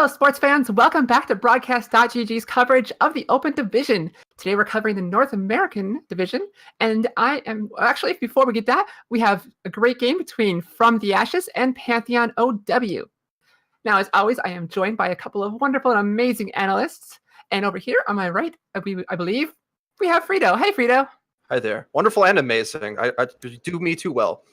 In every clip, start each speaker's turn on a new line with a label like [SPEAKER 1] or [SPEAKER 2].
[SPEAKER 1] Hello, sports fans. Welcome back to Broadcast.gg's coverage of the Open Division. Today we're covering the North American Division, and actually, before we get that, we have a great game between From the Ashes and PantheonOW. Now, as always, I am joined by a couple of wonderful and amazing analysts, and over here on my right, I believe, we have Frito. Hey, Frito.
[SPEAKER 2] Hi there. Wonderful and amazing. I do me too well.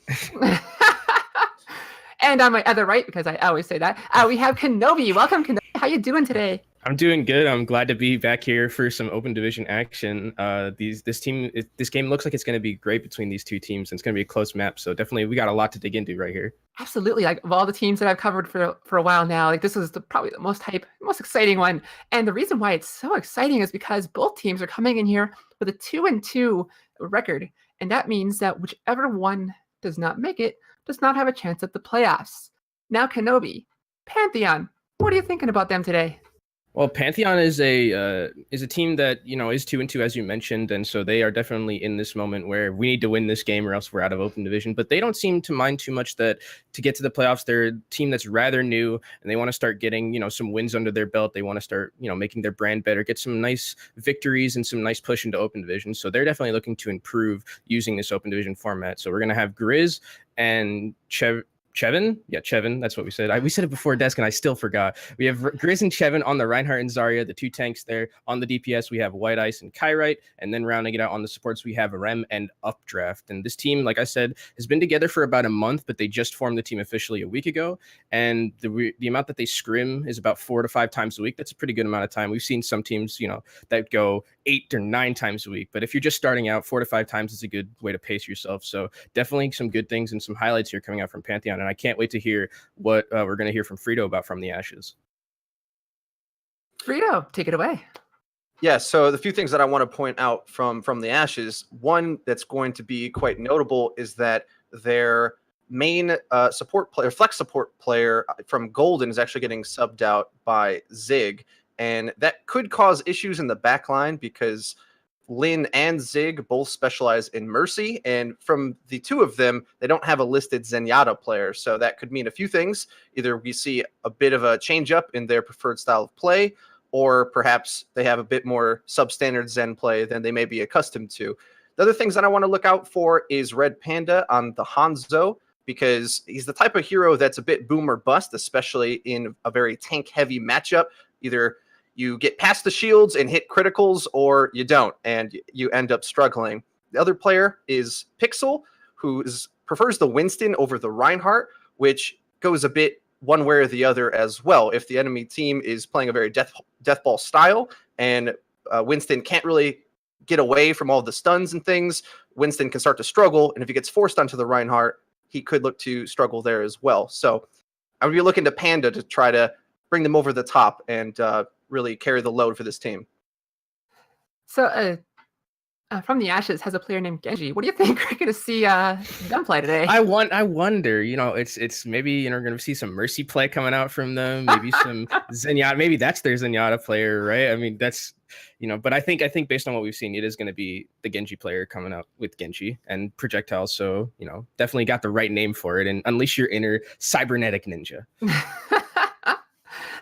[SPEAKER 1] And on my other right, because I always say that, we have Kenobi. Welcome, Kenobi. How you doing today?
[SPEAKER 3] I'm doing good. I'm glad to be back here for some Open Division action. This game looks like it's going to be great between these two teams, and it's going to be a close map. So definitely, we got a lot to dig into right here.
[SPEAKER 1] Absolutely. Like of all the teams that I've covered for a while now, like this is probably the most most exciting one. And the reason why it's so exciting is because both teams are coming in here with a 2-2 record, and that means that whichever one does not make it does not have a chance at the playoffs. Now, Kenobi, Pantheon, what are you thinking about them today?
[SPEAKER 3] Well, Pantheon is a team that is 2-2 as you mentioned, and so they are definitely in this moment where we need to win this game or else we're out of Open Division. But they don't seem to mind too much that to get to the playoffs, they're a team that's rather new, and they want to start getting some wins under their belt. They want to start making their brand better, get some nice victories and some nice push into Open Division. So they're definitely looking to improve using this Open Division format. So we're gonna have Grizz and Chevin? Yeah, Chevin. That's what we said. We said it before desk, and I still forgot. We have Grizz and Chevin on the Reinhardt and Zarya, the two tanks there. On the DPS, we have White Ice and Kyrite. And then rounding it out on the supports, we have Rem and Updraft. And this team, like I said, has been together for about a month, but they just formed the team officially a week ago. And the amount that they scrim is about 4 to 5 times a week. That's a pretty good amount of time. We've seen some teams, that go 8 or 9 times a week. But if you're just starting out, 4 to 5 times is a good way to pace yourself. So definitely some good things and some highlights here coming out from Pantheon. And I can't wait to hear what we're going to hear from Frito about From the Ashes.
[SPEAKER 1] Frito, take it away.
[SPEAKER 2] Yeah, so the few things that I want to point out from the Ashes, one that's going to be quite notable is that their main flex support player from Golden is actually getting subbed out by Zig. And that could cause issues in the back line because Lin and Zig both specialize in Mercy. And from the two of them, they don't have a listed Zenyatta player. So that could mean a few things. Either we see a bit of a change up in their preferred style of play, or perhaps they have a bit more substandard Zen play than they may be accustomed to. The other things that I want to look out for is Red Panda on the Hanzo, because he's the type of hero that's a bit boom or bust, especially in a very tank-heavy matchup. Either you get past the shields and hit criticals, or you don't, and you end up struggling. The other player is Pixel, who prefers the Winston over the Reinhardt, which goes a bit one way or the other as well. If the enemy team is playing a very deathball style, and Winston can't really get away from all the stuns and things, Winston can start to struggle, and if he gets forced onto the Reinhardt, he could look to struggle there as well. So I would be looking to Panda to try to bring them over the top and really carry the load for this team.
[SPEAKER 1] So, From the Ashes has a player named Genji. What do you think we're going to see them play today?
[SPEAKER 3] I wonder. It's maybe we're going to see some Mercy play coming out from them. Maybe some Zenyatta. Maybe that's their Zenyatta player, right? I mean, that's But I think based on what we've seen, it is going to be the Genji player coming out with Genji and projectiles. So definitely got the right name for it. And unleash your inner cybernetic ninja.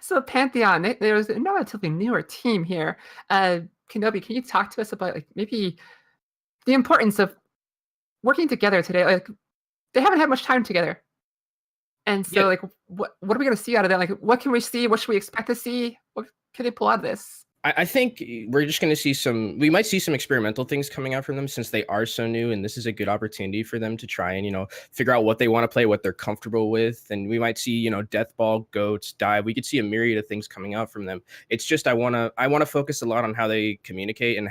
[SPEAKER 1] So Pantheon, there's a relatively newer team here. Kenobi, can you talk to us about maybe the importance of working together today? Like they haven't had much time together, and so what are we going to see out of them? What can we see? What should we expect to see? What can they pull out of this?
[SPEAKER 3] I think we're just going to see we might see some experimental things coming out from them since they are so new, and this is a good opportunity for them to try and, figure out what they want to play, what they're comfortable with. And we might see, death ball, goats, dive. We could see a myriad of things coming out from them. It's just, I want to focus a lot on how they communicate and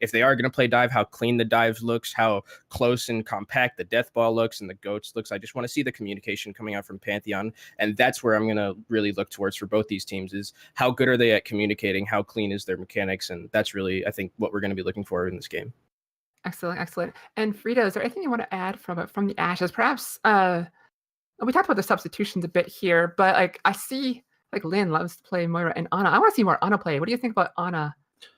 [SPEAKER 3] if they are going to play dive, how clean the dives looks, how close and compact the death ball looks and the goats looks. I just want to see the communication coming out from Pantheon. And that's where I'm going to really look towards for both these teams is how good are they at communicating, how clean is their mechanics, and that's really I think what we're going to be looking for in this game.
[SPEAKER 1] Excellent. And Frito, is there anything you want to add from the Ashes? Perhaps we talked about the substitutions a bit here, but I see Lin loves to play Moira and Ana. I want to see more Ana play. What do you think about Ana?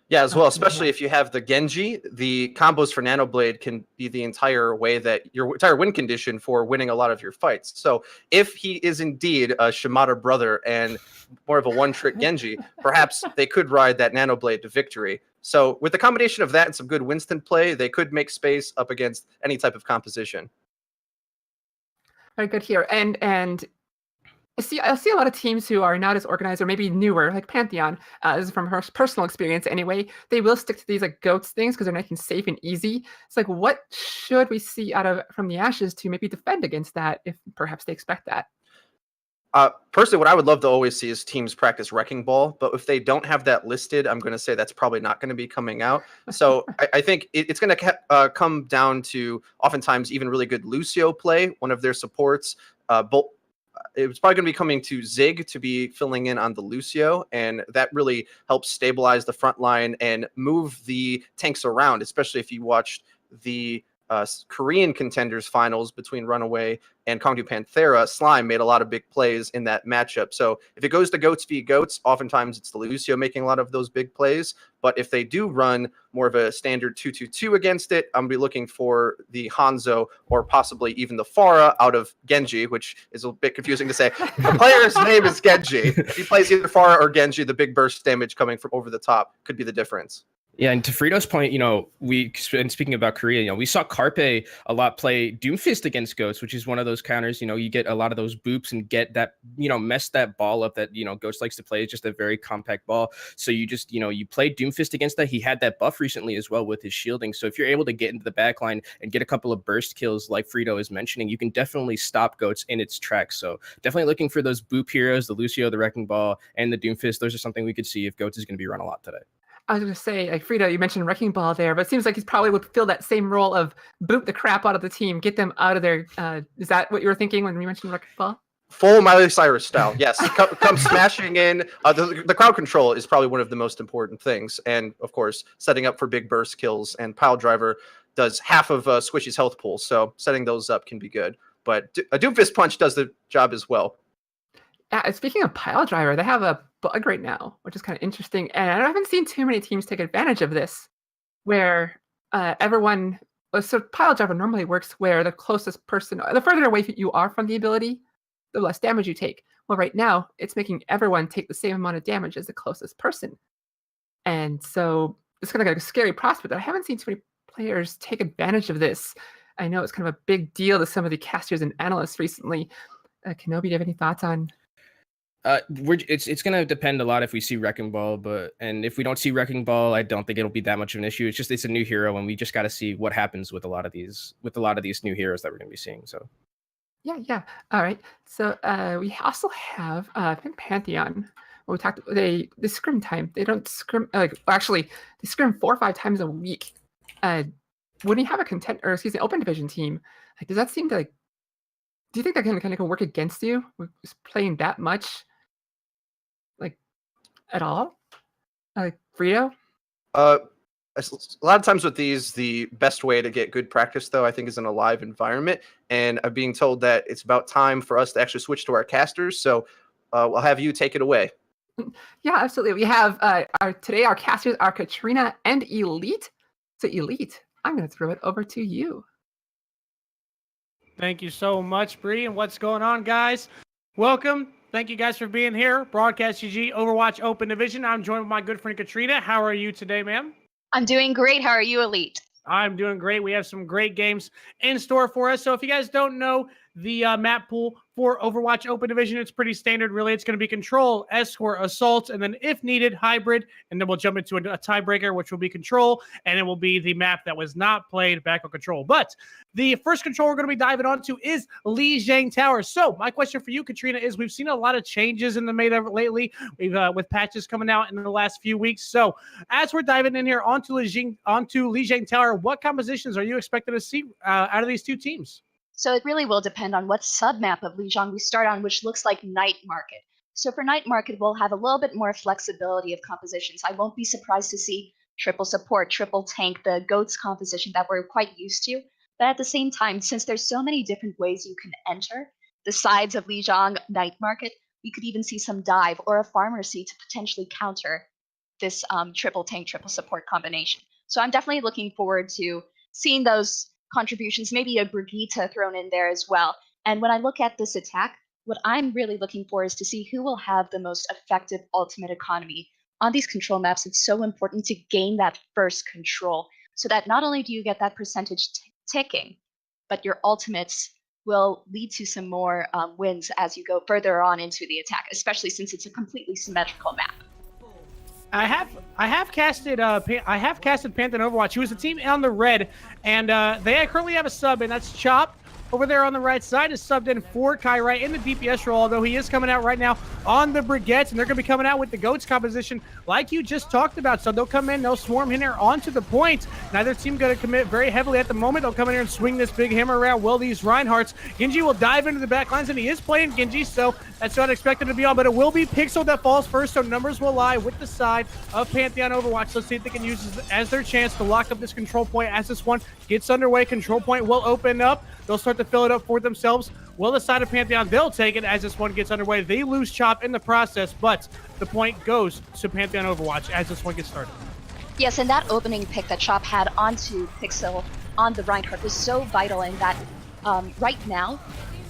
[SPEAKER 2] Yeah, as well, especially if you have the Genji, the combos for Nanoblade can be the entire way that your entire win condition for winning a lot of your fights. So if he is indeed a Shimada brother and more of a one-trick Genji, perhaps they could ride that Nanoblade to victory. So with the combination of that and some good Winston play, they could make space up against any type of composition.
[SPEAKER 1] Very good here. And I see a lot of teams who are not as organized or maybe newer, like Pantheon. This is from her personal experience anyway. They will stick to these like goats things because they're nice and safe and easy. It's like, what should we see out of from the Ashes to maybe defend against that if perhaps they expect that?
[SPEAKER 2] Personally, what I would love to always see is teams practice Wrecking Ball, but if they don't have that listed, I'm going to say that's probably not going to be coming out. So I think it's going to come down to oftentimes even really good Lucio play, one of their supports. It was probably going to be coming to Zig to be filling in on the Lucio, and that really helps stabilize the front line and move the tanks around, especially if you watched the Korean contenders finals between Runaway and Kongdu Panthera. Slime made a lot of big plays in that matchup. So if it goes to goats v goats, oftentimes it's the Lucio making a lot of those big plays. But if they do run more of a standard 2-2-2 against it, I'm going to be looking for the Hanzo or possibly even the Pharah out of Genji, which is a bit confusing to say. The player's name is Genji. If he plays either Pharah or Genji, the big burst damage coming from over the top could be the difference.
[SPEAKER 3] Yeah, and to Frito's point, and speaking about Korea, we saw Carpe a lot play Doomfist against Ghosts, which is one of those counters, you get a lot of those boops and get that, mess that ball up that, Ghost likes to play. It's just a very compact ball. So you just, you play Doomfist against that. He had that buff recently as well with his shielding. So if you're able to get into the back line and get a couple of burst kills like Frito is mentioning, you can definitely stop Goats in its tracks. So definitely looking for those boop heroes, the Lucio, the Wrecking Ball, and the Doomfist. Those are something we could see if Goats is going to be run a lot today.
[SPEAKER 1] I was going to say, like Frito, you mentioned Wrecking Ball there, but it seems like he's probably would fill that same role of boot the crap out of the team, get them out of there. Is that what you were thinking when we mentioned Wrecking Ball?
[SPEAKER 2] Full Miley Cyrus style, yes. Come smashing in. The crowd control is probably one of the most important things. And, of course, setting up for big burst kills. And Pile Driver does half of Squishy's health pool, so setting those up can be good. But a Doomfist Punch does the job as well.
[SPEAKER 1] Speaking of Pile Driver, they have a bug right now, which is kind of interesting. And I haven't seen too many teams take advantage of this, where everyone... So Pile Driver normally works where the closest person... The further away you are from the ability, the less damage you take. Well, right now, it's making everyone take the same amount of damage as the closest person. And so it's kind of like a scary prospect. I haven't seen too many players take advantage of this. I know it's kind of a big deal to some of the casters and analysts recently. Kenobi, do you have any thoughts on...
[SPEAKER 3] It's going to depend a lot if we see Wrecking Ball, and if we don't see Wrecking Ball, I don't think it'll be that much of an issue. It's a new hero, and we just got to see what happens with a lot of these new heroes that we're going to be seeing. So,
[SPEAKER 1] yeah. All right. So we also have I think Pantheon. We talked. They scrim time. They don't scrim. Actually, they scrim 4 or 5 times a week. When you have a open division team, like does that seem to like? Do you think that can kind of work against you with playing that much? Like at all? Like Frito?
[SPEAKER 2] A lot of times with these, the best way to get good practice, though, I think is in a live environment. And I'm being told that it's about time for us to actually switch to our casters. So we'll have you take it away.
[SPEAKER 1] Yeah, absolutely. We have today our casters are Katrina and Elite. So Elite, I'm going to throw it over to you.
[SPEAKER 4] Thank you so much, Bree. And what's going on, guys? Welcome. Thank you guys for being here. Broadcast.gg, Overwatch Open Division. I'm joined with my good friend Katrina. How are you today, ma'am?
[SPEAKER 5] I'm doing great. How are you, Elite?
[SPEAKER 4] I'm doing great. We have some great games in store for us. So if you guys don't know the map pool for Overwatch Open Division, it's pretty standard, really. It's going to be Control, Escort, Assault, and then if needed, Hybrid. And then we'll jump into a tiebreaker, which will be Control, and it will be the map that was not played back on Control. But the first Control we're going to be diving onto is Lijiang Tower. So my question for you, Katrina, is we've seen a lot of changes in the meta lately with patches coming out in the last few weeks. So as we're diving in here onto Lijiang Tower, what compositions are you expecting to see out of these two teams?
[SPEAKER 5] So it really will depend on what submap of Lijiang we start on, which looks like Night Market. So for Night Market, we'll have a little bit more flexibility of compositions. I won't be surprised to see triple support, triple tank, the GOATS composition that we're quite used to. But at the same time, since there's so many different ways you can enter the sides of Lijiang Night Market, we could even see some dive or a farmer seat to potentially counter this triple tank, triple support combination. So I'm definitely looking forward to seeing those contributions, maybe a Brigitte thrown in there as well. And when I look at this attack, what I'm really looking for is to see who will have the most effective ultimate economy. On these control maps, it's so important to gain that first control so that not only do you get that percentage ticking, but your ultimates will lead to some more wins as you go further on into the attack, especially since it's a completely symmetrical map.
[SPEAKER 4] I have casted PantheonOW, who is a team on the red, and they currently have a sub, and that's Chop. Over there on the right side is subbed in for Kai right in the DPS role, although he is coming out right now on the Brigettes, and they're going to be coming out with the Goats composition like you just talked about. So they'll come in, they'll swarm in there onto the point. Neither team going to commit very heavily at the moment. They'll come in here and swing this big hammer around. Will these Reinhardts. Genji will dive into the back lines, and he is playing Genji, so that's not expected to be on, but it will be Pixel that falls first, so numbers will lie with the side of PantheonOW. Let's see if they can use this as their chance to lock up this control point as this one gets underway. Control point will open up. They'll start to fill it up for themselves. Will the side of Pantheon, they'll take it as this one gets underway. They lose Chop in the process, but the point goes to PantheonOW as this one gets started.
[SPEAKER 5] Yes, and that opening pick that Chop had onto Pixel on the Reinhardt was so vital in that right now,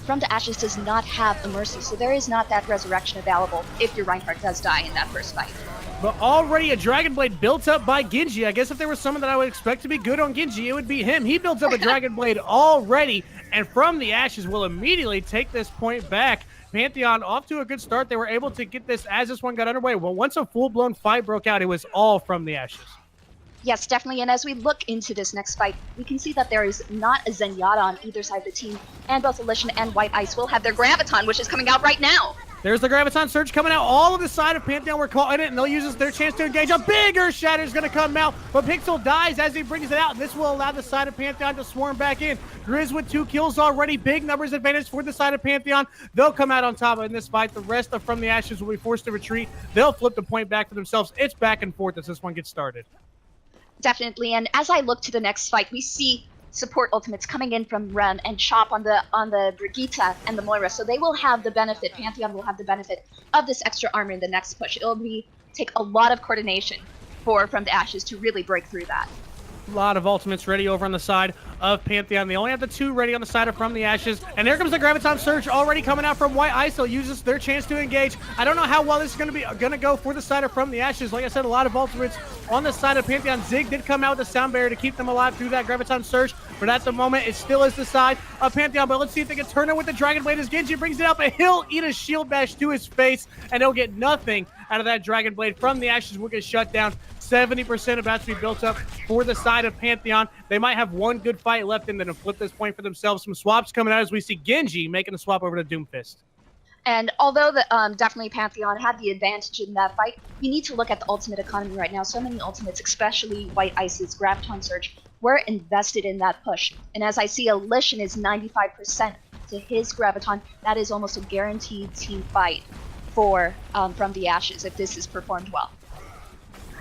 [SPEAKER 5] From the Ashes does not have a Mercy, so there is not that resurrection available if your Reinhardt does die in that first fight.
[SPEAKER 4] But already a Dragon Blade built up by Genji. I guess if there was someone that I would expect to be good on Genji, it would be him. He built up a Dragon Blade already, and From the Ashes will immediately take this point back. Pantheon off to a good start. They were able to get this as this one got underway. Well, once a full-blown fight broke out, it was all From the Ashes.
[SPEAKER 5] Yes, definitely. And as we look into this next fight, we can see that there is not a Zenyatta on either side of the team, and both Elysian and White Ice will have their Graviton, which is coming out right now.
[SPEAKER 4] There's the Graviton Surge coming out. All of the side of Pantheon were caught in it, and they'll use this their chance to engage. A bigger Shatter is going to come out, but Pixel dies as he brings it out, and this will allow the side of Pantheon to swarm back in. Grizz with 2 kills already. Big numbers advantage for the side of Pantheon. They'll come out on top in this fight. The rest of From the Ashes will be forced to retreat. They'll flip the point back for themselves. It's back and forth as this one gets started.
[SPEAKER 5] Definitely, and as I look to the next fight, we see support ultimates coming in from Rem and Chop on the Brigitte and the Moira, so they will have the benefit, Pantheon will have the benefit of this extra armor in the next push. It'll take a lot of coordination for From the Ashes to really break through that.
[SPEAKER 4] A lot of ultimates ready over on the side of Pantheon. They only have the 2 ready on the side of From the Ashes. And there comes the Graviton Surge already coming out from White Ice. They'll use this their chance to engage. I don't know how well this is going to go for the side of From the Ashes. Like I said, a lot of ultimates on the side of Pantheon. Zig did come out with a sound barrier to keep them alive through that Graviton Surge. But at the moment, it still is the side of Pantheon. But let's see if they can turn it with the Dragon Blade as Genji brings it up. But he'll eat a shield bash to his face, and he'll get nothing out of that Dragon Blade. From the Ashes will get shut down. 70% about to be built up for the side of Pantheon. They might have one good fight left and then flip this point for themselves. Some swaps coming out as we see Genji making a swap over to Doomfist.
[SPEAKER 5] And although definitely Pantheon had the advantage in that fight, you need to look at the ultimate economy right now. So many ultimates, especially White Ice's Graviton Surge, were invested in that push. And as I see, Elysian is 95% to his Graviton. That is almost a guaranteed team fight for From the Ashes if this is performed well.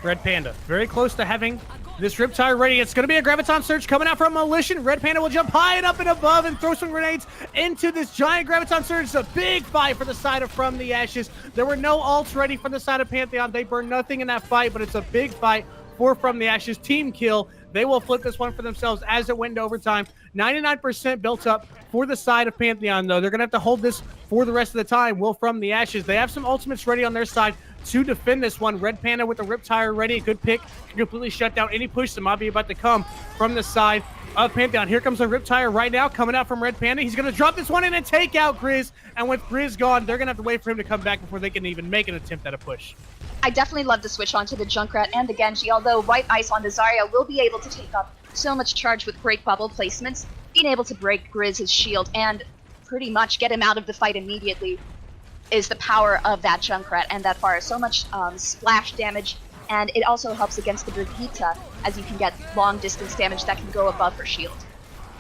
[SPEAKER 4] Red Panda, very close to having this Riptide ready. It's going to be a Graviton Surge coming out from Elysian. Red Panda will jump high and up and above and throw some grenades into this giant Graviton Surge. It's a big fight for the side of From the Ashes. There were no ults ready for the side of Pantheon. They burned nothing in that fight, but it's a big fight for From the Ashes. Team kill. They will flip this one for themselves as it went into overtime. 99% built up for the side of Pantheon, though. They're going to have to hold this for the rest of the time. Will From the Ashes. They have some ultimates ready on their side to defend this one. Red Panda with the Riptire ready. A good pick. Can completely shut down any push that might be about to come from the side of Pantheon. Here comes the Riptire right now coming out from Red Panda. He's going to drop this one in and take out Grizz. And with Grizz gone, they're going to have to wait for him to come back before they can even make an attempt at a push.
[SPEAKER 5] I definitely love the switch onto the Junkrat and the Genji, although White Ice on the Zarya will be able to take up so much charge with great bubble placements, being able to break Grizz's shield and pretty much get him out of the fight immediately is the power of that Junkrat and that Pharah. So much splash damage, and it also helps against the Brigitte, as you can get long distance damage that can go above her shield.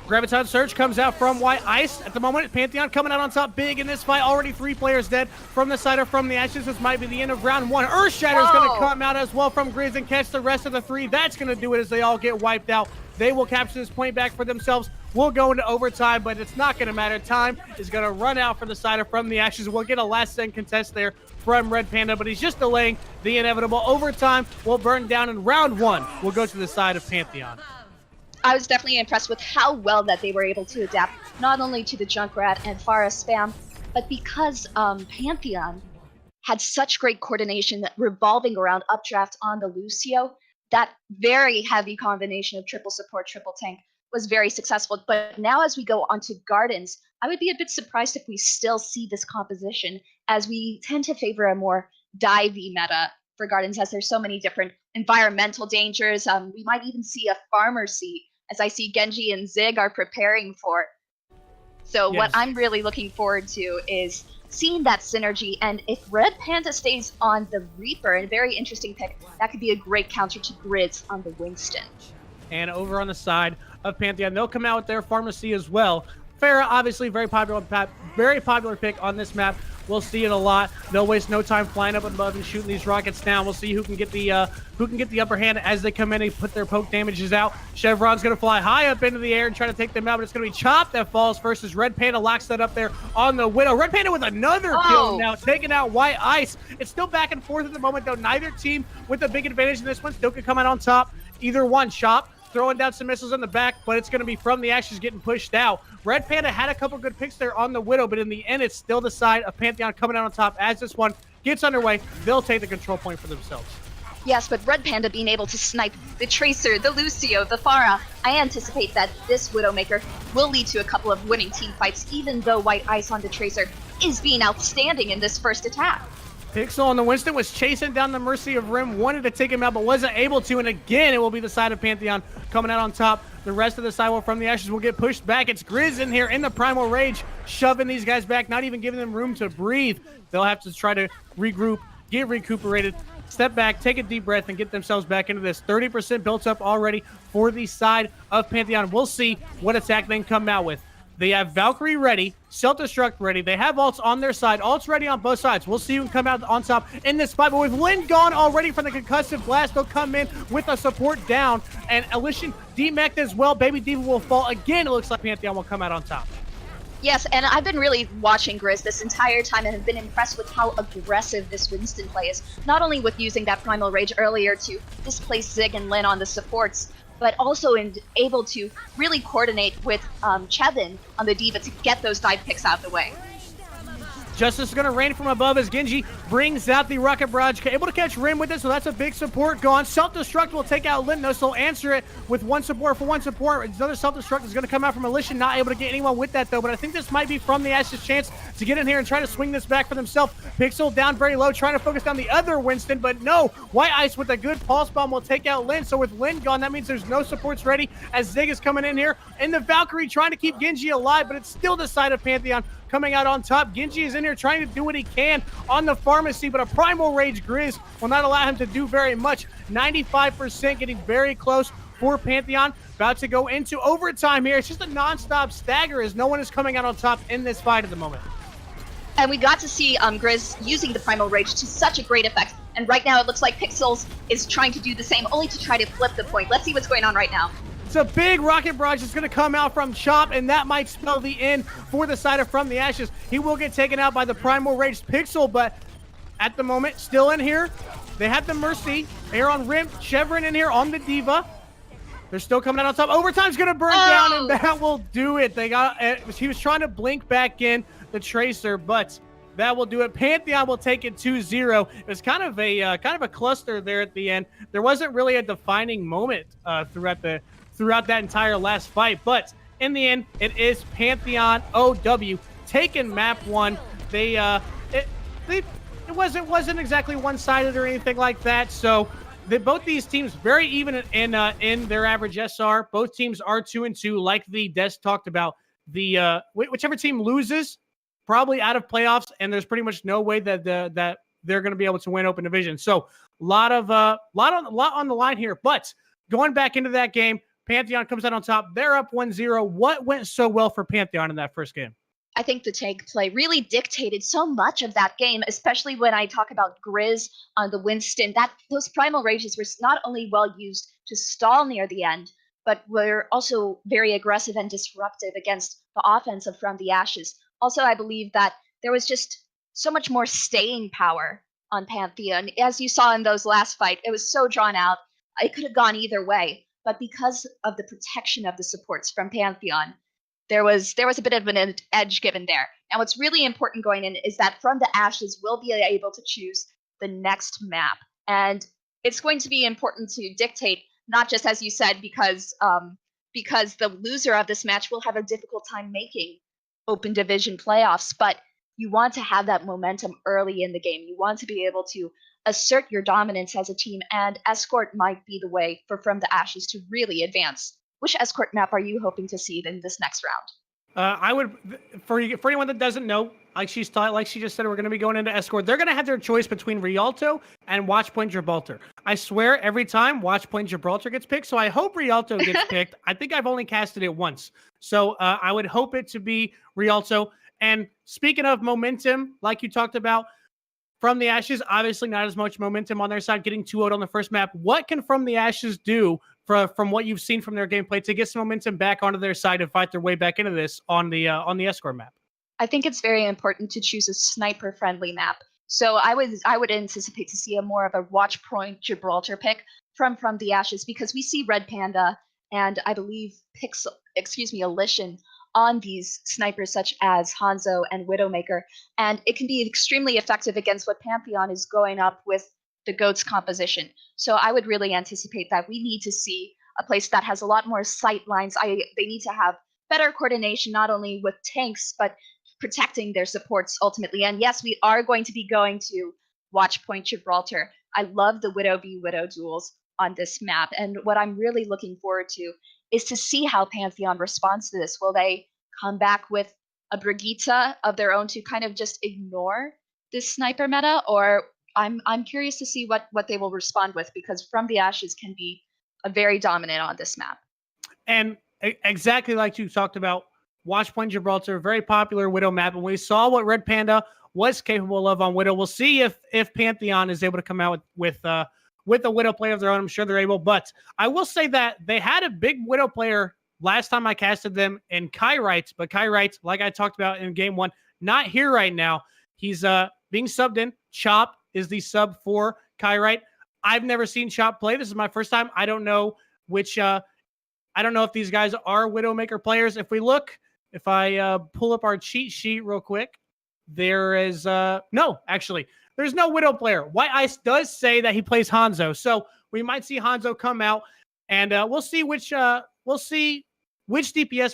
[SPEAKER 4] Graviton Surge comes out from White Ice. At the moment, Pantheon coming out on top big in this fight. Already 3 players dead from the side of From the Ashes. This might be the end of round 1. Earth Shatter is going to come out as well from Grizz and catch the rest of the 3. That's going to do it as they all get wiped out. They will capture this point back for themselves. We'll go into overtime, but it's not going to matter. Time is going to run out for the side of From the Ashes. We'll get a last-second contest there from Red Panda, but he's just delaying the inevitable. Overtime will burn down in round 1. We'll go to the side of Pantheon.
[SPEAKER 5] I was definitely impressed with how well that they were able to adapt, not only to the Junkrat and Pharah spam, but because Pantheon had such great coordination that revolving around updraft on the Lucio, that very heavy combination of triple support, triple tank was very successful. But now as we go on to Gardens, I would be a bit surprised if we still see this composition, as we tend to favor a more divey meta for Gardens, as there's so many different environmental dangers. We might even see a farmer seat, as I see Genji and Zig are preparing for. So
[SPEAKER 4] Yes.
[SPEAKER 5] what I'm really looking forward to is seeing that synergy, and if Red Panda stays on the Reaper, and a very interesting pick, that could be a great counter to Grizz on the Winston.
[SPEAKER 4] And over on the side of Pantheon, they'll come out with their pharmacy as well. Pharah, obviously, very popular pick on this map. We'll see it a lot. They'll waste no time flying up above and shooting these rockets down. We'll see who can get the upper hand as they come in and put their poke damages out. Chevron's going to fly high up into the air and try to take them out, but it's going to be Chop that falls first as Red Panda locks that up there on the Widow. Red Panda with another kill now, taking out White Ice. It's still back and forth at the moment, though. Neither team with a big advantage in this one still could come out on top. Either one. Chop throwing down some missiles in the back, but it's going to be From the Ashes getting pushed out. Red Panda had a couple good picks there on the Widow, but in the end, it's still the side of Pantheon coming out on top. As this one gets underway, they'll take the control point for themselves.
[SPEAKER 5] Yes, but Red Panda being able to snipe the Tracer, the Lucio, the Pharah, I anticipate that this Widowmaker will lead to a couple of winning team fights, even though White Ice on the Tracer is being outstanding in this first attack.
[SPEAKER 4] Pixel on the Winston was chasing down the Mercy of Rim, wanted to take him out, but wasn't able to. And again, it will be the side of Pantheon coming out on top. The rest of the side From the Ashes will get pushed back. It's Grizz in here in the Primal Rage, shoving these guys back, not even giving them room to breathe. They'll have to try to regroup, get recuperated, step back, take a deep breath, and get themselves back into this. 30% built up already for the side of Pantheon. We'll see what attack they can come out with. They have Valkyrie ready, Self-Destruct ready. They have ults on their side. Ults ready on both sides. We'll see who can come out on top in this fight. But with Lin gone already from the concussive blast, they'll come in with a support down. And Elysian demeched as well. Baby Diva will fall again. It looks like Pantheon will come out on top.
[SPEAKER 5] Yes, and I've been really watching Grizz this entire time and have been impressed with how aggressive this Winston play is. Not only with using that Primal Rage earlier to displace Zig and Lin on the supports, but also able to really coordinate with Chevin on the Diva to get those dive picks out of the way.
[SPEAKER 4] Justice is going to rain from above as Genji brings out the Rocket Barrage. Able to catch Rim with it, so that's a big support gone. Self-Destruct will take out Lin, though, so he'll answer it with one support for one support. Another Self-Destruct is going to come out from Elysian, not able to get anyone with that, though, but I think this might be From the Ashes' chance to get in here and try to swing this back for themselves. Pixel down very low, trying to focus down the other Winston, but no. White Ice with a good Pulse Bomb will take out Lin, so with Lin gone, that means there's no supports ready as Zig is coming in here. And the Valkyrie trying to keep Genji alive, but it's still the side of Pantheon coming out on top. Genji is in here trying to do what he can on the pharmacy, but a Primal Rage Grizz will not allow him to do very much. 95% getting very close for Pantheon. About to go into overtime here. It's just a non-stop stagger as no one is coming out on top in this fight at the moment.
[SPEAKER 5] And we got to see Grizz using the Primal Rage to such a great effect. And right now it looks like Pixels is trying to do the same, only to try to flip the point. Let's see what's going on right now.
[SPEAKER 4] It's a big rocket barrage that's going to come out from Chop, and that might spell the end for the side of From the Ashes. He will get taken out by the Primal Rage Pixel, but at the moment, still in here. They have the Mercy. They're on Rim. Chevron in here on the Diva. They're still coming out on top. Overtime's going to burn down, and that will do it. He was trying to blink back in the Tracer, but that will do it. Pantheon will take it 2-0. It was kind of a cluster there at the end. There wasn't really a defining moment throughout that entire last fight, but in the end, it is PantheonOW taking map 1. It wasn't exactly one-sided or anything like that. So both these teams very even in their average SR. Both teams are 2-2, like the Des talked about. Whichever team loses, probably out of playoffs, and there's pretty much no way that they're going to be able to win Open Division. So lot on the line here. But going back into that game, Pantheon comes out on top. They're up 1-0. What went so well for Pantheon in that first game?
[SPEAKER 5] I think the tank play really dictated so much of that game, especially when I talk about Grizz on the Winston. Those Primal Rages were not only well used to stall near the end, but were also very aggressive and disruptive against the offense of From the Ashes. Also, I believe that there was just so much more staying power on Pantheon. As you saw in those last fight, it was so drawn out. It could have gone either way, but because of the protection of the supports from Pantheon, there was a bit of an edge given there. Now, what's really important going in is that From the Ashes will be able to choose the next map, and it's going to be important to dictate, not just as you said, because the loser of this match will have a difficult time making Open Division playoffs, but you want to have that momentum early in the game. You want to be able to assert your dominance as a team, and Escort might be the way for From the Ashes to really advance. Which Escort map are you hoping to see in this next round?
[SPEAKER 4] I would, for anyone that doesn't know, like she just said, we're going to be going into Escort. They're going to have their choice between Rialto and Watchpoint Gibraltar. I swear every time Watchpoint Gibraltar gets picked, so I hope Rialto gets picked. I think I've only casted it once. So I would hope it to be Rialto. And speaking of momentum, like you talked about, From the Ashes, obviously not as much momentum on their side, getting 2-0 on the first map. What can From the Ashes do from what you've seen from their gameplay to get some momentum back onto their side and fight their way back into this on the Escort map?
[SPEAKER 5] I think it's very important to choose a sniper-friendly map. So I would anticipate to see a more of a Watchpoint Gibraltar pick from the Ashes, because we see Red Panda and I believe Alishin on these snipers such as Hanzo and Widowmaker, and it can be extremely effective against what Pantheon is going up with the GOATS composition. So I would really anticipate that we need to see a place that has a lot more sight lines. They need to have better coordination, not only with tanks, but protecting their supports ultimately. And yes, we are going to be going to Watchpoint Gibraltar. I love the Widow v Widow duels on this map, and what I'm really looking forward to is to see how Pantheon responds to this. Will they come back with a Brigitte of their own to kind of just ignore this sniper meta, or I'm curious to see what they will respond with, because From the Ashes can be a very dominant on this map. And
[SPEAKER 4] exactly like you talked about, Watchpoint Gibraltar, very popular Widow map, and we saw what Red Panda was capable of on Widow. We'll see if Pantheon is able to come out with a Widow player of their own. I'm sure they're able, but I will say that they had a big Widow player last time I casted them in Kyrite, but Kyrite, like I talked about in game one, not here right now. He's being subbed in. Chop is the sub for Kyrite. I've never seen Chop play. This is my first time. I don't know if these guys are Widowmaker players. If I pull up our cheat sheet real quick, there is no, actually, there's no Widow player. White Ice does say that he plays Hanzo, so we might see Hanzo come out, and we'll see which DPS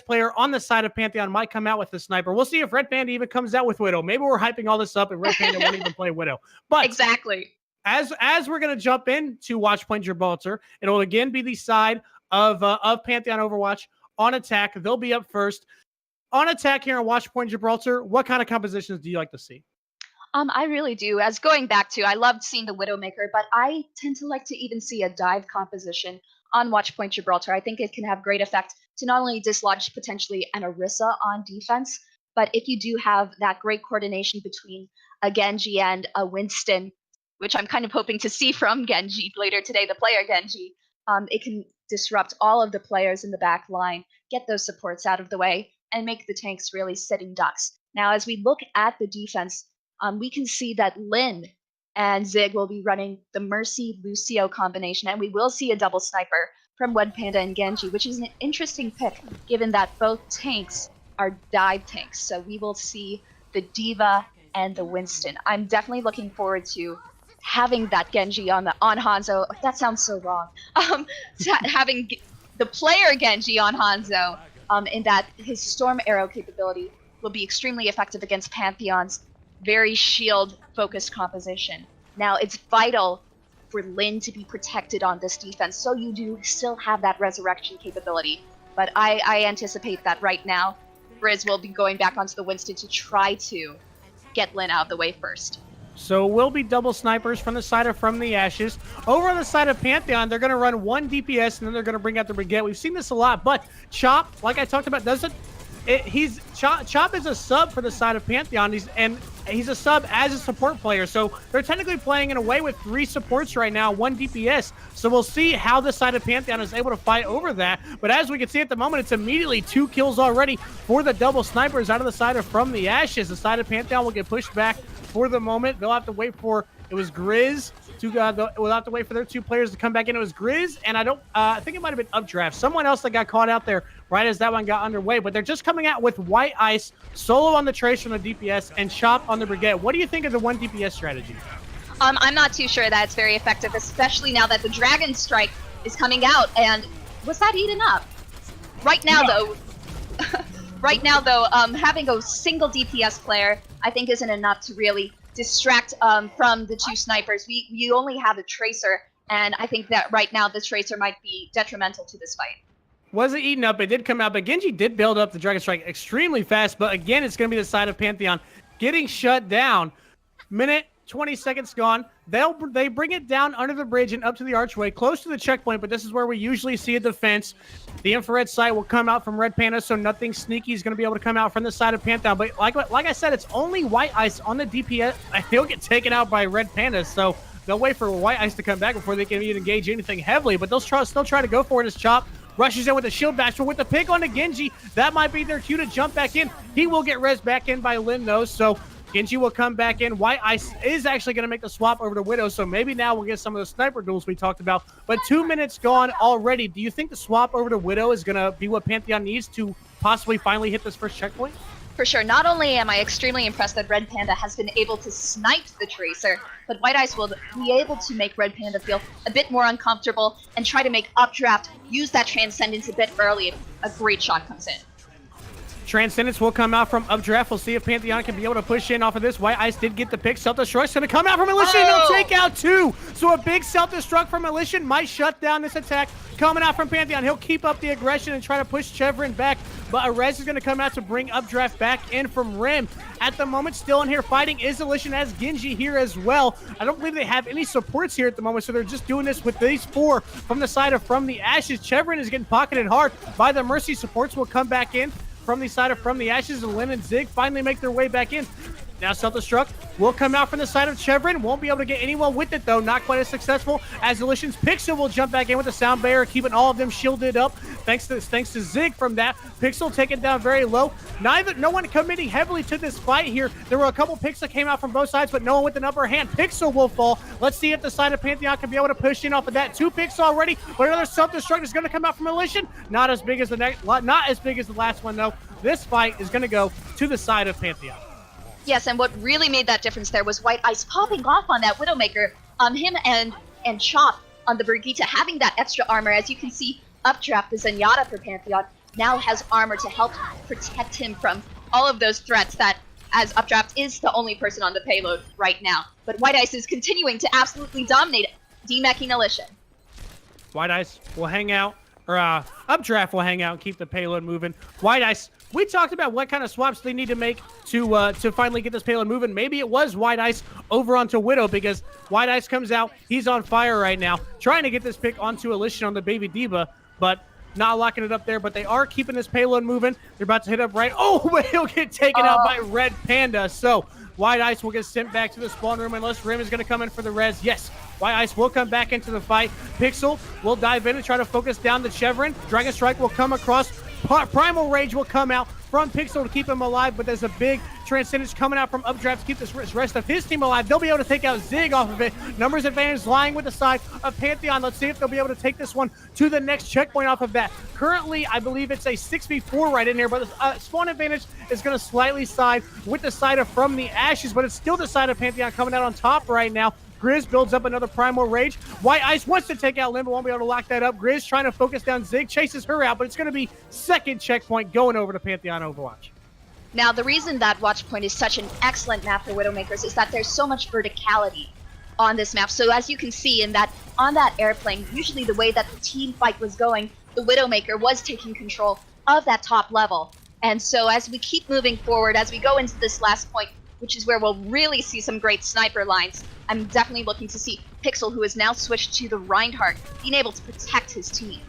[SPEAKER 4] player on the side of Pantheon might come out with the sniper. We'll see if Red Panda even comes out with Widow. Maybe we're hyping all this up and Red Panda won't even play Widow. But
[SPEAKER 5] exactly.
[SPEAKER 4] As we're gonna jump into Watchpoint Gibraltar, it'll again be the side of Pantheon Overwatch on attack. They'll be up first. On attack here on Watchpoint Gibraltar, what kind of compositions do you like to see?
[SPEAKER 5] I really do. As going back to, I loved seeing the Widowmaker, but I tend to like to even see a dive composition on Watchpoint Gibraltar. I think it can have great effect to not only dislodge potentially an Orisa on defense, but if you do have that great coordination between a Genji and a Winston, which I'm kind of hoping to see from Genji later today, the player Genji, it can disrupt all of the players in the back line, get those supports out of the way, and make the tanks really sitting ducks. Now, as we look at the defense, we can see that Lin and Zig will be running the Mercy Lucio combination, and we will see a double sniper from Red Panda and Genji, which is an interesting pick given that both tanks are dive tanks. So we will see the Diva and the Winston. I'm definitely looking forward to having that Genji on Hanzo. That sounds so wrong. Having the player Genji on Hanzo, in that his Storm Arrow capability will be extremely effective against Pantheon's very shield-focused composition. Now, it's vital for Lin to be protected on this defense, so you do still have that resurrection capability. But I anticipate that right now, Briz will be going back onto the Winston to try to get Lin out of the way first.
[SPEAKER 4] So we'll be double snipers from the side of From the Ashes. Over on the side of Pantheon, they're going to run one DPS, and then they're going to bring out the Brigade. We've seen this a lot, but Chop, like I talked about, Chop is a sub for the side of Pantheon, and he's a sub as a support player. So they're technically playing in a way with 3 supports right now, 1 DPS. So we'll see how the side of Pantheon is able to fight over that. But as we can see at the moment, it's immediately 2 kills already for the double snipers out of the side of From the Ashes. The side of Pantheon will get pushed back for the moment. They'll have to wait for, it was Grizz. We'll have to wait for their 2 players to come back in. It was Grizz, and I think it might have been Updraft. Someone else that got caught out there right as that one got underway. But they're just coming out with White Ice, Solo on the Tracer on the DPS, and Chop on the Brigade. What do you think of the 1 DPS strategy?
[SPEAKER 5] I'm not too sure that it's very effective, especially now that the Dragon Strike is coming out. And was that eaten up? Right now, though, having a single DPS player, I think, isn't enough to really distract from the 2 snipers. We only have a Tracer, and I think that right now the Tracer might be detrimental to this fight.
[SPEAKER 4] Wasn't eaten up. It did come out, but Genji did build up the Dragon Strike extremely fast. But again, it's going to be the side of Pantheon getting shut down. Minute, 20 seconds gone. They bring it down under the bridge and up to the archway, close to the checkpoint, but this is where we usually see a defense. The infrared sight will come out from Red Panda, so nothing sneaky is going to be able to come out from the side of Pantheon. But like I said, it's only White Ice on the DPS. He'll get taken out by Red Panda, so they'll wait for White Ice to come back before they can even engage anything heavily. But they'll still try to go for it as Chop rushes in with the shield bash, but with the pick on the Genji, that might be their cue to jump back in. He will get res back in by Lin, though, so Genji will come back in. White Ice is actually going to make the swap over to Widow, so maybe now we'll get some of the sniper duels we talked about. But 2 minutes gone already. Do you think the swap over to Widow is going to be what Pantheon needs to possibly finally hit this first checkpoint?
[SPEAKER 5] For sure. Not only am I extremely impressed that Red Panda has been able to snipe the Tracer, but White Ice will be able to make Red Panda feel a bit more uncomfortable and try to make Updraft use that Transcendence a bit early if a great shot comes in.
[SPEAKER 4] Transcendence will come out from Updraft. We'll see if Pantheon can be able to push in off of this. White Ice did get the pick. Self-Destruct's going to come out from Elysian. He'll take out 2. So a big Self-Destruct from Elysian might shut down this attack. Coming out from Pantheon. He'll keep up the aggression and try to push Chevron back. But a res is going to come out to bring Updraft back in from Rim. At the moment, still in here fighting is Elysian as Genji here as well. I don't believe they have any supports here at the moment, so they're just doing this with these 4 from the side of From the Ashes. Chevron is getting pocketed hard by the Mercy. Supports will come back in from the side of From the Ashes, and Lin and Zig finally make their way back in. Now Self-Destruct will come out from the side of Chevron. Won't be able to get anyone with it, though. Not quite as successful as Elysian's Pixel will jump back in with the sound barrier, keeping all of them shielded up. Thanks to Zig from that. Pixel taken down very low. No one committing heavily to this fight here. There were a couple picks that came out from both sides, but no one with an upper hand. Pixel will fall. Let's see if the side of Pantheon can be able to push in off of that. 2 picks already, but another Self-Destruct is going to come out from Elysian. Not as big as the last one, though. This fight is going to go to the side of Pantheon.
[SPEAKER 5] Yes, and what really made that difference there was White Ice popping off on that Widowmaker. Him and Chop on the Brigitte having that extra armor. As you can see, Updraft, the Zenyatta for Pantheon, now has armor to help protect him from all of those threats that, as Updraft is the only person on the payload right now. But White Ice is continuing to absolutely dominate, demeching Elysian.
[SPEAKER 4] White Ice will hang out, or Updraft will hang out and keep the payload moving. White Ice, we talked about what kind of swaps they need to make to finally get this payload moving. Maybe it was White Ice over onto Widow, because White Ice comes out. He's on fire right now, trying to get this pick onto Elysian on the Baby Diva, but not locking it up there. But they are keeping this payload moving. They're about to hit up right. Oh, but he'll get taken out by Red Panda. So White Ice will get sent back to the spawn room unless Rim is going to come in for the res. Yes, White Ice will come back into the fight. Pixel will dive in and try to focus down the Chevron. Dragon Strike will come across. Primal Rage will come out from Pixel to keep him alive, but there's a big Transcendence coming out from Updraft to keep this rest of his team alive. They'll be able to take out Zig off of it. Numbers advantage lying with the side of Pantheon. Let's see if they'll be able to take this one to the next checkpoint off of that. Currently, I believe it's a 6v4 right in here, but the spawn advantage is going to slightly side with the side of From the Ashes, but it's still the side of Pantheon coming out on top right now. Grizz builds up another Primal Rage. White Ice wants to take out Limbo, won't be able to lock that up. Grizz trying to focus down Zig, chases her out, but it's going to be second checkpoint going over to Pantheon Overwatch.
[SPEAKER 5] Now, the reason that Watchpoint is such an excellent map for Widowmakers is that there's so much verticality on this map. So as you can see on that airplane, usually the way that the team fight was going, the Widowmaker was taking control of that top level. And so as we keep moving forward, as we go into this last point, which is where we'll really see some great sniper lines, I'm definitely looking to see Pixel, who has now switched to the Reinhardt, being able to protect his team.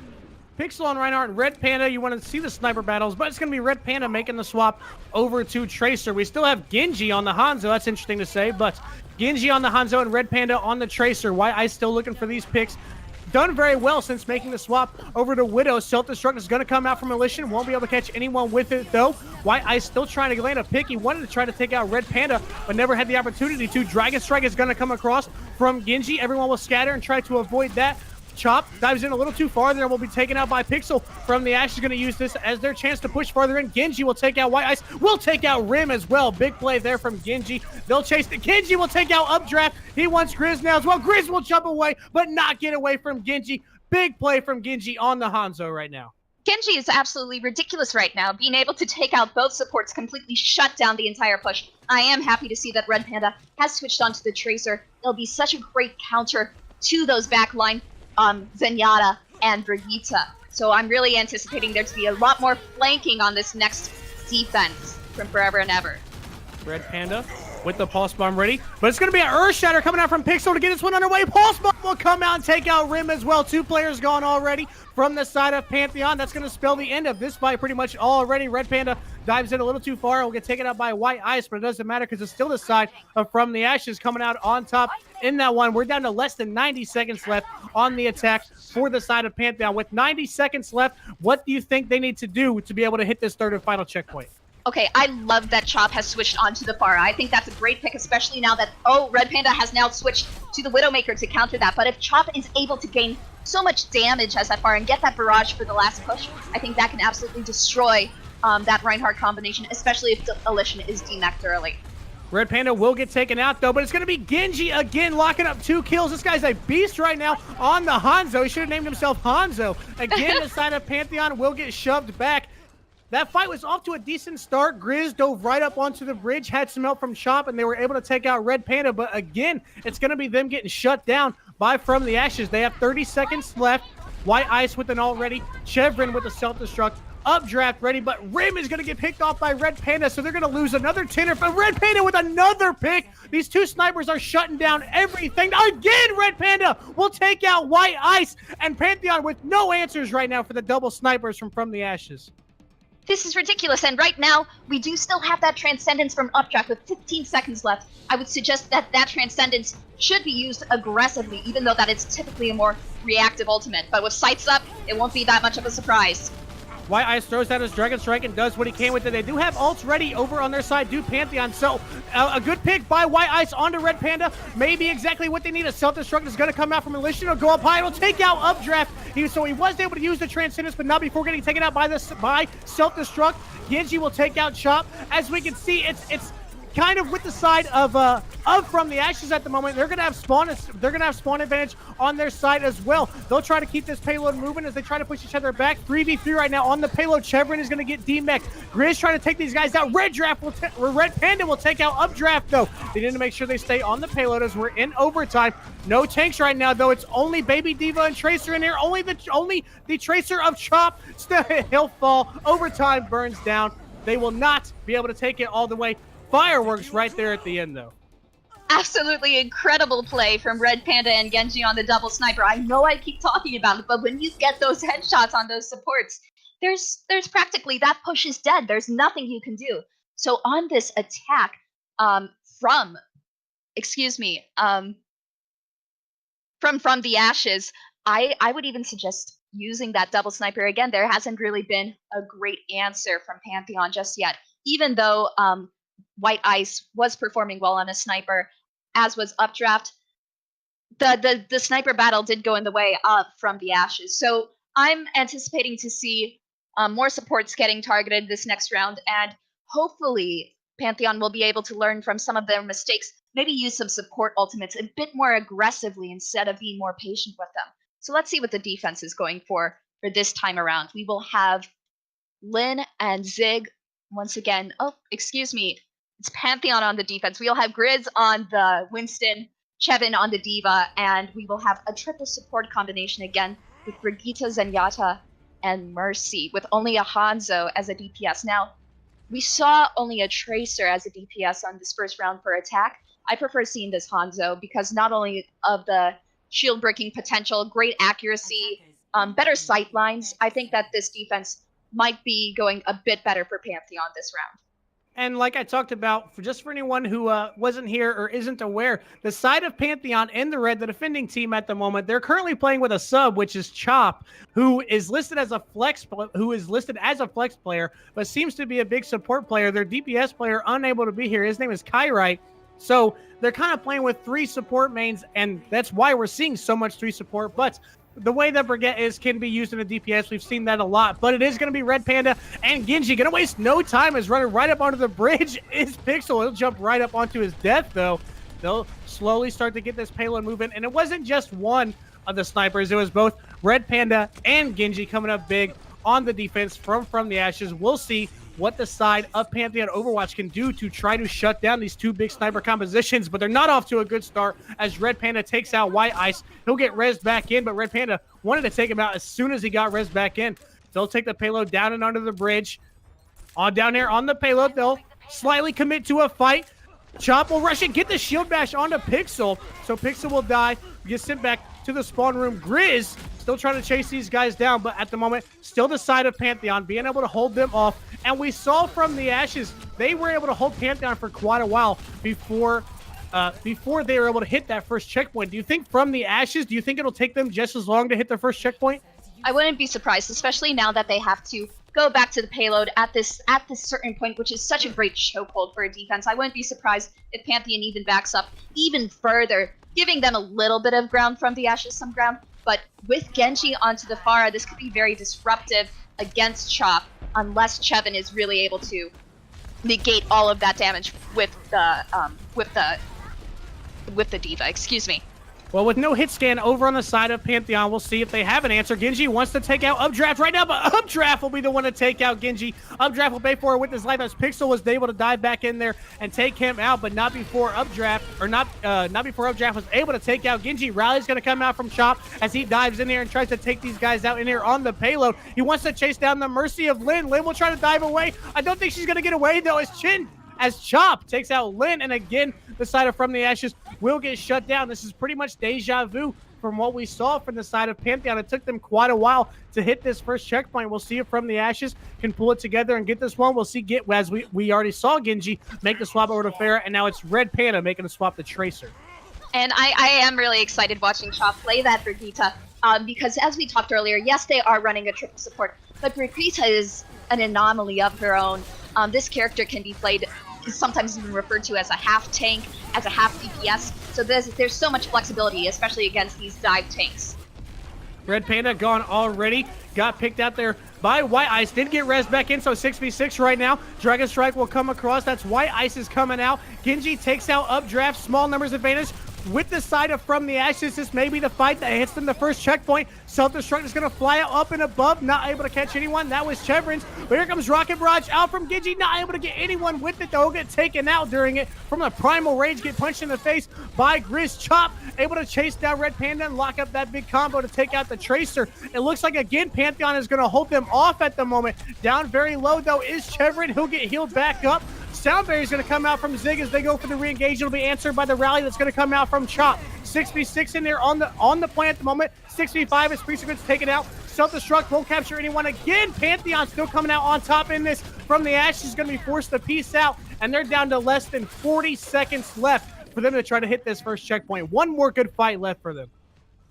[SPEAKER 4] Pixel on Reinhardt and Red Panda. You want to see the sniper battles, but it's going to be Red Panda making the swap over to Tracer. We still have Genji on the Hanzo. That's interesting to say, but Genji on the Hanzo and Red Panda on the Tracer. White Ice still looking for these picks. Done very well since making the swap over to Widow. Self-destruct is going to come out from Militia. Won't be able to catch anyone with it, though. White Ice still trying to land a pick. He wanted to try to take out Red Panda, but never had the opportunity to. Dragon Strike is going to come across from Genji. Everyone will scatter and try to avoid that. Chop dives in a little too far there, will be taken out by Pixel from the Ash. Is going to use this as their chance to push farther in. Genji will take out White Ice, will take out Rim as well. Big play there from Genji. They'll chase the Genji, will take out Updraft. He wants Grizz now as well. Grizz will jump away, but not get away from Genji. Big play from Genji on the Hanzo right now.
[SPEAKER 5] Genji is absolutely ridiculous right now, being able to take out both supports, completely shut down the entire push. I am happy to see that Red Panda has switched onto the Tracer. It'll be such a great counter to those backline Zenyatta and Brigitte. So I'm really anticipating there to be a lot more flanking on this next defense from Forever and Ever.
[SPEAKER 4] Red Panda with the Pulse Bomb ready, but it's going to be an Earth Shatter coming out from Pixel to get this one underway. Pulse Bomb will come out and take out Rim as well. 2 players gone already from the side of Pantheon. That's going to spell the end of this fight pretty much already. Red Panda dives in a little too far. Will get taken out by White Ice, but it doesn't matter because it's still the side of From the Ashes coming out on top in that one. We're down to less than 90 seconds left on the attack for the side of Pantheon. With 90 seconds left, what do you think they need to do to be able to hit this third and final checkpoint?
[SPEAKER 5] Okay, I love that Chop has switched onto the Pharah. I think that's a great pick, especially now that, Red Panda has now switched to the Widowmaker to counter that. But if Chop is able to gain so much damage as that Pharah and get that barrage for the last push, I think that can absolutely destroy that Reinhardt combination, especially if the Alishan is demacked early.
[SPEAKER 4] Red Panda will get taken out, though, but it's going to be Genji again, locking up 2 kills. This guy's a beast right now on the Hanzo. He should have named himself Hanzo. Again, the side of Pantheon will get shoved back. That fight was off to a decent start. Grizz dove right up onto the bridge, had some help from Chop, and they were able to take out Red Panda. But again, it's going to be them getting shut down by From the Ashes. They have 30 seconds left. White Ice with an ult ready. Chevron with a self-destruct. Updraft ready, but Rim is going to get picked off by Red Panda, so they're going to lose another tenner. But Red Panda with another pick. These 2 snipers are shutting down everything. Again, Red Panda will take out White Ice, and Pantheon with no answers right now for the double snipers from the Ashes.
[SPEAKER 5] This is ridiculous, and right now, we do still have that Transcendence from Updraft with 15 seconds left. I would suggest that that Transcendence should be used aggressively, even though that it's typically a more reactive ultimate. But with sights up, it won't be that much of a surprise.
[SPEAKER 4] White Ice throws out his Dragon Strike and does what he can with it. They do have ults ready over on their side, do Pantheon. So a good pick by White Ice onto Red Panda. Maybe exactly what they need. A self-destruct is going to come out from Militia. It'll go up high. It'll take out Updraft. So he was able to use the Transcendence, but not before getting taken out by self-destruct. Genji will take out Chop. As we can see, it's kind of with the side of From the Ashes at the moment. They're gonna have spawn advantage on their side as well. They'll try to keep this payload moving as they try to push each other back. 3v3 right now on the payload. Chevron is gonna get D-Mech. Grizz trying to take these guys out. Red Panda will take out Updraft though. They need to make sure they stay on the payload as we're in overtime. No tanks right now though. It's only Baby Diva and Tracer in here. Only the Tracer of Chop. He'll fall. Overtime burns down. They will not be able to take it all the way. Fireworks right there at the end, though.
[SPEAKER 5] Absolutely incredible play from Red Panda and Genji on the double sniper. I know I keep talking about it, but when you get those headshots on those supports, there's practically that push is dead. There's nothing you can do. So on this attack from the Ashes, I would even suggest using that double sniper again. There hasn't really been a great answer from Pantheon just yet, even though White Ice was performing well on a sniper, as was Updraft. The sniper battle did go in the way of From the Ashes. So I'm anticipating to see more supports getting targeted this next round, and hopefully Pantheon will be able to learn from some of their mistakes, maybe use some support ultimates a bit more aggressively instead of being more patient with them. So let's see what the defense is going for this time around. We will have Lin and Zig once again. Oh, excuse me. It's Pantheon on the defense. We'll have Grizz on the Winston, Chevin on the Diva, and we will have a triple support combination again with Brigitte, Zenyatta, and Mercy, with only a Hanzo as a DPS. Now, we saw only a Tracer as a DPS on this first round for attack. I prefer seeing this Hanzo because not only of the shield breaking potential, great accuracy, better sight lines, I think that this defense might be going a bit better for Pantheon this round.
[SPEAKER 4] And like I talked about, for anyone who wasn't here or isn't aware, the side of Pantheon in the red, the defending team at the moment, they're currently playing with a sub, which is Chop, who is listed as a flex player, but seems to be a big support player. Their DPS player unable to be here. His name is Kyrite. So they're kind of playing with 3 support mains, and that's why we're seeing so much 3 support. But the way that Brigitte can be used in a DPS, we've seen that a lot. But it is going to be Red Panda and Genji. Going to waste no time as running right up onto the bridge is Pixel. He'll jump right up onto his death, though. They'll slowly start to get this payload moving. And it wasn't just one of the snipers. It was both Red Panda and Genji coming up big on the defense from the Ashes. We'll see what the side of Pantheon Overwatch can do to try to shut down these 2 big sniper compositions, but they're not off to a good start as Red Panda takes out White Ice. He'll get rezzed back in, but Red Panda wanted to take him out as soon as he got rezzed back in. They'll take the payload down and under the bridge. Down there on the payload, they'll slightly commit to a fight. Chop will rush it, get the shield bash onto Pixel, so Pixel will die, get sent back to the spawn room. Grizz still trying to chase these guys down, but at the moment, still the side of Pantheon being able to hold them off. And we saw from the Ashes, they were able to hold Pantheon for quite a while before they were able to hit that first checkpoint. Do you think from the Ashes, do you think it'll take them just as long to hit their first checkpoint?
[SPEAKER 5] I wouldn't be surprised, especially now that they have to go back to the payload at this certain point, which is such a great chokehold for a defense. I wouldn't be surprised if Pantheon even backs up even further, giving them a little bit of ground from the Ashes, some ground. But with Genji onto the Pharah, this could be very disruptive against Chop, unless Chevin is really able to negate all of that damage with the D.Va. Excuse me.
[SPEAKER 4] Well, with no hit scan over on the side of Pantheon, we'll see if they have an answer. Genji wants to take out Updraft right now, but Updraft will be the one to take out Genji. Updraft will pay for it with his life as Pixel was able to dive back in there and take him out, but not before Updraft, not before Updraft was able to take out Genji. Rally's going to come out from Chop as he dives in here and tries to take these guys out in here on the payload. He wants to chase down the Mercy of Lin. Lin will try to dive away. I don't think she's going to get away, though, as Chop takes out Lin, and again, the side of From the Ashes will get shut down. This is pretty much deja vu from what we saw from the side of Pantheon. It took them quite a while to hit this first checkpoint. We'll see if From the Ashes can pull it together and get this one. We'll see, as we already saw Genji make the swap over to Pharah, and now it's Red Panda making the swap to Tracer.
[SPEAKER 5] And I am really excited watching Chop play that Brigitte, because as we talked earlier, yes, they are running a triple support, but Brigitte is an anomaly of her own. This character can be played, sometimes even referred to as a half tank, as a half DPS. So there's so much flexibility, especially against these dive tanks.
[SPEAKER 4] Red Panda gone already. Got picked out there by White Ice. Did get rezzed back in, so 6v6 right now. Dragon Strike will come across. That's White Ice is coming out. Genji takes out Updraft. Small numbers advantage. With the side of From the Ashes, this may be the fight that hits them the first checkpoint. Self-destruct is going to fly out up and above, not able to catch anyone. That was Chevron's. But here comes Rocket Barrage out from Genji, not able to get anyone with it, though. Get taken out during it from the Primal Rage, get punched in the face by Grizz. Chop, able to chase down Red Panda and lock up that big combo to take out the Tracer. It looks like, again, Pantheon is going to hold them off at the moment. Down very low, though, is Chevron. He'll get healed back up. Soundberry is going to come out from Zig as they go for the re-engage. It'll be answered by the rally that's going to come out from Chop. 6v6 in there on the play at the moment. 6v5 as Priest gets taken out. Self-destruct won't capture anyone again. Pantheon still coming out on top in this. From the Ashes is going to be forced to peace out, and they're down to less than 40 seconds left for them to try to hit this first checkpoint. One more good fight left for them.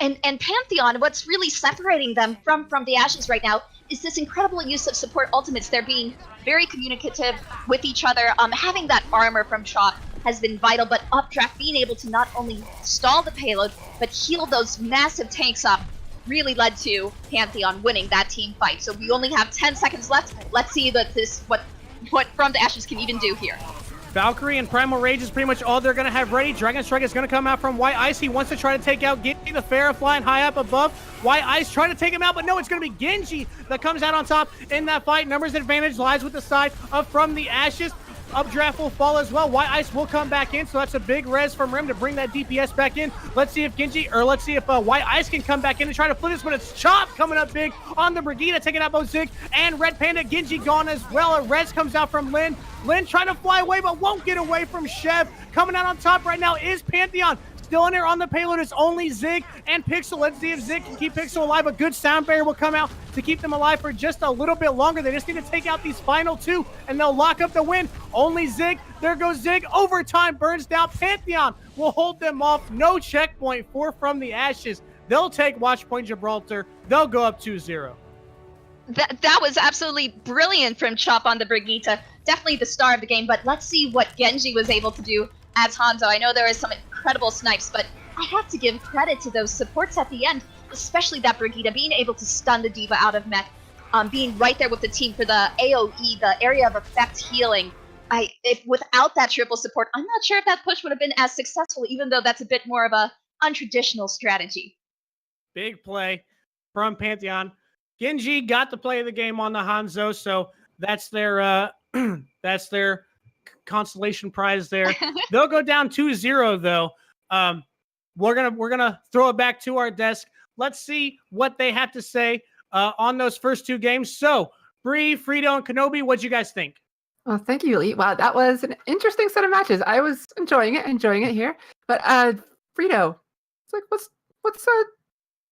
[SPEAKER 5] And Pantheon, what's really separating them from the Ashes right now is this incredible use of support ultimates. They're being very communicative with each other. Having that armor from Chop has been vital, but Updraft being able to not only stall the payload, but heal those massive tanks up really led to Pantheon winning that team fight. So we only have 10 seconds left. Let's see what From the Ashes can even do here.
[SPEAKER 4] Valkyrie and Primal Rage is pretty much all they're going to have ready. Dragon Strike is going to come out from White Ice. He wants to try to take out Genji, the Pharah flying high up above. White Ice trying to take him out, but no, it's going to be Genji that comes out on top in that fight. Numbers advantage lies with the side of From the Ashes. Updraft will fall as well. White Ice will come back in, so that's a big res from Rim to bring that DPS back in. Let's see if White Ice can come back in and try to flip this, but it's Chop coming up big on the Brigitte, taking out both Zig and Red Panda. Genji gone as well. A res comes out from Lin. Lin trying to fly away, but won't get away from Chev. Coming out on top right now is Pantheon. Still in there on the payload is only Zig and Pixel. Let's see if Zig can keep Pixel alive. A good sound barrier will come out to keep them alive for just a little bit longer. They just need to take out these final two, and they'll lock up the win. Only Zig. There goes Zig. Overtime burns down. Pantheon will hold them off. No checkpoint for From the Ashes. They'll take Watchpoint Gibraltar. They'll go up 2-0.
[SPEAKER 5] That was absolutely brilliant from Chop on the Brigitte. Definitely the star of the game, but let's see what Genji was able to do as Hanzo. I know there is some incredible snipes, but I have to give credit to those supports at the end, especially that Brigitte being able to stun the Diva out of mech, being right there with the team for the AoE, the area of effect healing. If without that triple support, I'm not sure if that push would have been as successful, even though that's a bit more of a untraditional strategy.
[SPEAKER 4] Big play from Pantheon. Genji got the play of the game on the Hanzo, so that's their consolation prize there. They'll go down 2-0 though. We're gonna throw it back to our desk. Let's see what they have to say on those first two games. So, Bree, Frito, and Kenobi, what'd you guys think?
[SPEAKER 1] Well, thank you, Elite. Wow, that was an interesting set of matches. I was enjoying it here. But Frito, it's like let's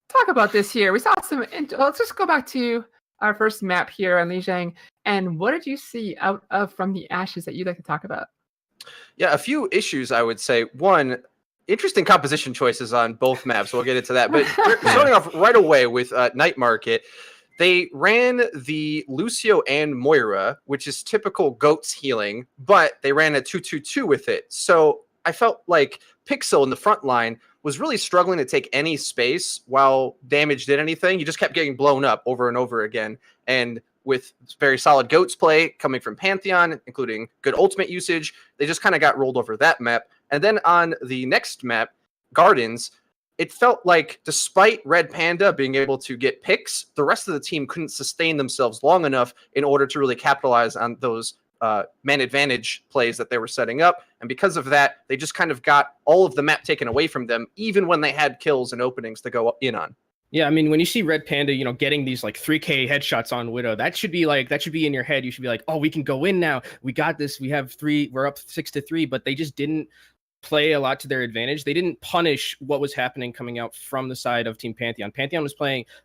[SPEAKER 1] talk about this here. We saw some. Let's just go back to our first map here on Lijiang. And what did you see out of From the Ashes that you'd like to talk about?
[SPEAKER 2] Yeah, a few issues, I would say. One, interesting composition choices on both maps. We'll get into that. But starting off right away with Night Market, they ran the Lucio and Moira, which is typical GOATS healing, but they ran a 2-2-2 with it. So I felt like Pixel in the front line was really struggling to take any space while damage did anything. You just kept getting blown up over and over again. And with very solid GOATS play coming from Pantheon, including good ultimate usage, they just kind of got rolled over that map. And then on the next map, Gardens, it felt like despite Red Panda being able to get picks, the rest of the team couldn't sustain themselves long enough in order to really capitalize on those man advantage plays that they were setting up. And because of that, they just kind of got all of the map taken away from them, even when they had kills and openings to go in on.
[SPEAKER 3] Yeah, I mean, when you see Red Panda, getting these like 3K headshots on Widow, that should be in your head. You should be like, oh, we can go in now. We got this. We have 3. We're up 6-3, but they just didn't play a lot to their advantage. They didn't punish what was happening coming out from the side of Team Pantheon. Pantheon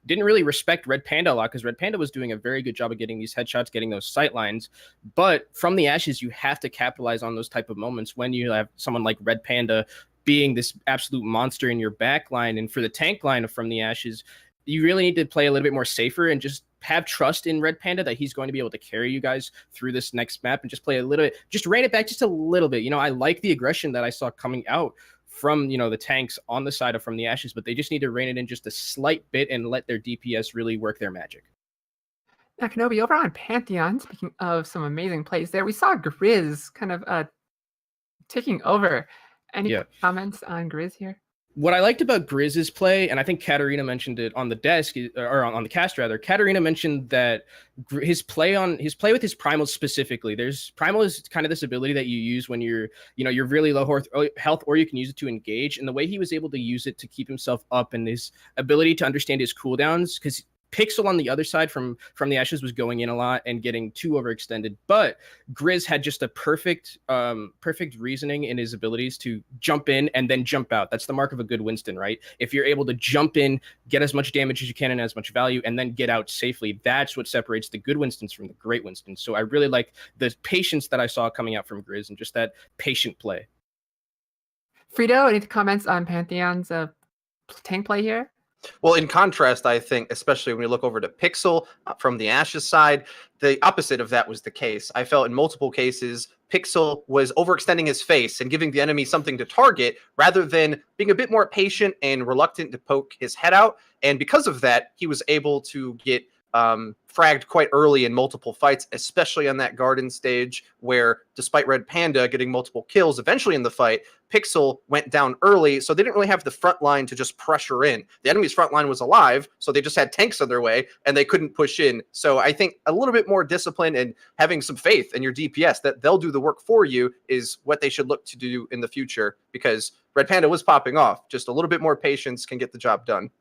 [SPEAKER 3] didn't really respect Red Panda a lot because Red Panda was doing a very good job of getting these headshots, getting those sight lines. But From the Ashes, you have to capitalize on those type of moments when you have someone like Red Panda being this absolute monster in your back line. And for the tank line of From the Ashes, you really need to play a little bit more safer and just have trust in Red Panda that he's going to be able to carry you guys through this next map and just play a little bit, just rein it back just a little bit. I like the aggression that I saw coming out from, the tanks on the side of From the Ashes, but they just need to rein it in just a slight bit and let their DPS really work their magic.
[SPEAKER 1] Now, Kenobi, over on Pantheon, speaking of some amazing plays there, we saw Grizz kind of taking over. Any comments on Grizz here?
[SPEAKER 3] What I liked about Grizz's play, and I think Katarina mentioned it on the desk, or on the cast rather, Katarina mentioned that his play with his primals specifically, primal is kind of this ability that you use when you're really low health, or you can use it to engage. And the way he was able to use it to keep himself up and his ability to understand his cooldowns, because Pixel on the other side from the Ashes was going in a lot and getting too overextended, but Grizz had just a perfect reasoning in his abilities to jump in and then jump out. That's the mark of a good Winston, right? If you're able to jump in, get as much damage as you can and as much value, and then get out safely, that's what separates the good Winstons from the great Winstons. So I really like the patience that I saw coming out from Grizz and just that patient play.
[SPEAKER 1] Frito, any comments on Pantheon's tank play here?
[SPEAKER 2] Well, in contrast, I think, especially when we look over to Pixel from the Ashes side, the opposite of that was the case. I felt in multiple cases, Pixel was overextending his face and giving the enemy something to target rather than being a bit more patient and reluctant to poke his head out. And because of that, he was able to get fragged quite early in multiple fights, especially on that Garden stage where, despite Red Panda getting multiple kills eventually in the fight, Pixel went down early, so they didn't really have the front line to just pressure in. The enemy's front line was alive, so they just had tanks on their way, and they couldn't push in. So I think a little bit more discipline and having some faith in your DPS that they'll do the work for you is what they should look to do in the future, because Red Panda was popping off. Just a little bit more patience can get the job done.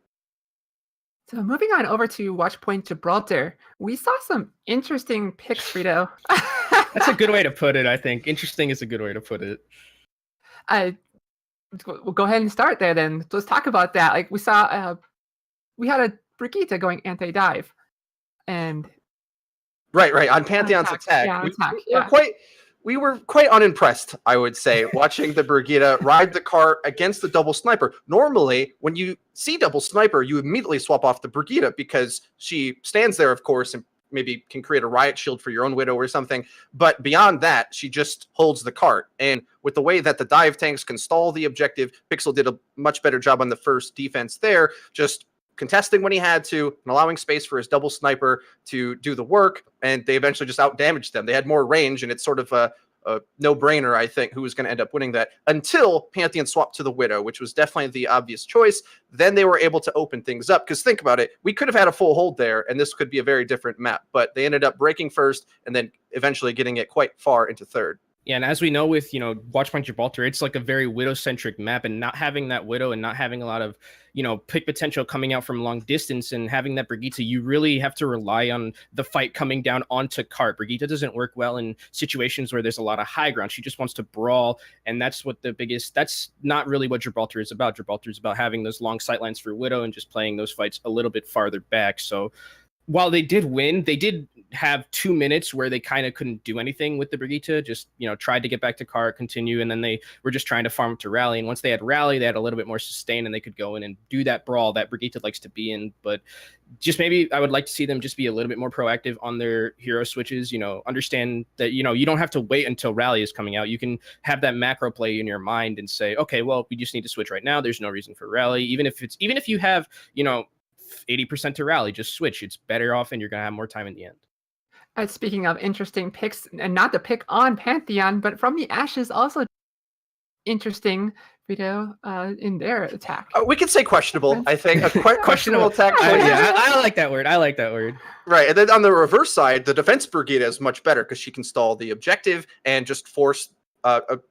[SPEAKER 1] So moving on over to Watchpoint Gibraltar, we saw some interesting picks, Frito.
[SPEAKER 3] That's a good way to put it, I think. Interesting is a good way to put it.
[SPEAKER 1] we'll go ahead and start there then. Let's talk about that. Like we saw, we had a Brigitte going anti-dive, and
[SPEAKER 2] Right. On Pantheon's attack,
[SPEAKER 1] Yeah,
[SPEAKER 2] we were quite unimpressed, I would say, watching the Brigitte ride the cart against the double sniper. Normally, when you see double sniper, you immediately swap off the Brigitte because she stands there, of course, and maybe can create a riot shield for your own widow or something. But beyond that, she just holds the cart. And with the way that the dive tanks can stall the objective, Pixel did a much better job on the first defense there, just contesting when he had to and allowing space for his double sniper to do the work. And they eventually just out-damaged them. They had more range, and it's sort of a no-brainer, I think, who was going to end up winning that until Pantheon swapped to the Widow, which was definitely the obvious choice. Then they were able to open things up, because think about it, we could have had a full hold there, and this could be a very different map, but they ended up breaking first and then eventually getting it quite far into third.
[SPEAKER 3] Yeah, and as we know with, Watchpoint Gibraltar, it's like a very Widow-centric map, and not having that Widow and not having a lot of, pick potential coming out from long distance and having that Brigitte, you really have to rely on the fight coming down onto cart. Brigitte doesn't work well in situations where there's a lot of high ground. She just wants to brawl, and that's not really what Gibraltar is about. Gibraltar is about having those long sightlines for Widow and just playing those fights a little bit farther back. So while they did win, they did have 2 minutes where they kind of couldn't do anything with the Brigitte, just, tried to get back to cart, continue, and then they were just trying to farm to rally. And once they had rally, they had a little bit more sustain, and they could go in and do that brawl that Brigitte likes to be in. But just maybe I would like to see them just be a little bit more proactive on their hero switches, understand that, you don't have to wait until rally is coming out. You can have that macro play in your mind and say, okay, well, we just need to switch right now. There's no reason for rally. Even if you have, 80% to rally, just switch. It's better off, and you're going to have more time in the end.
[SPEAKER 1] Speaking of interesting picks, and not to pick on Pantheon, but from the Ashes also interesting video in their attack.
[SPEAKER 2] We could say questionable, I think. A questionable attack.
[SPEAKER 3] I like that word.
[SPEAKER 2] Right, and then on the reverse side, the defense Brigitte is much better because she can stall the objective and just force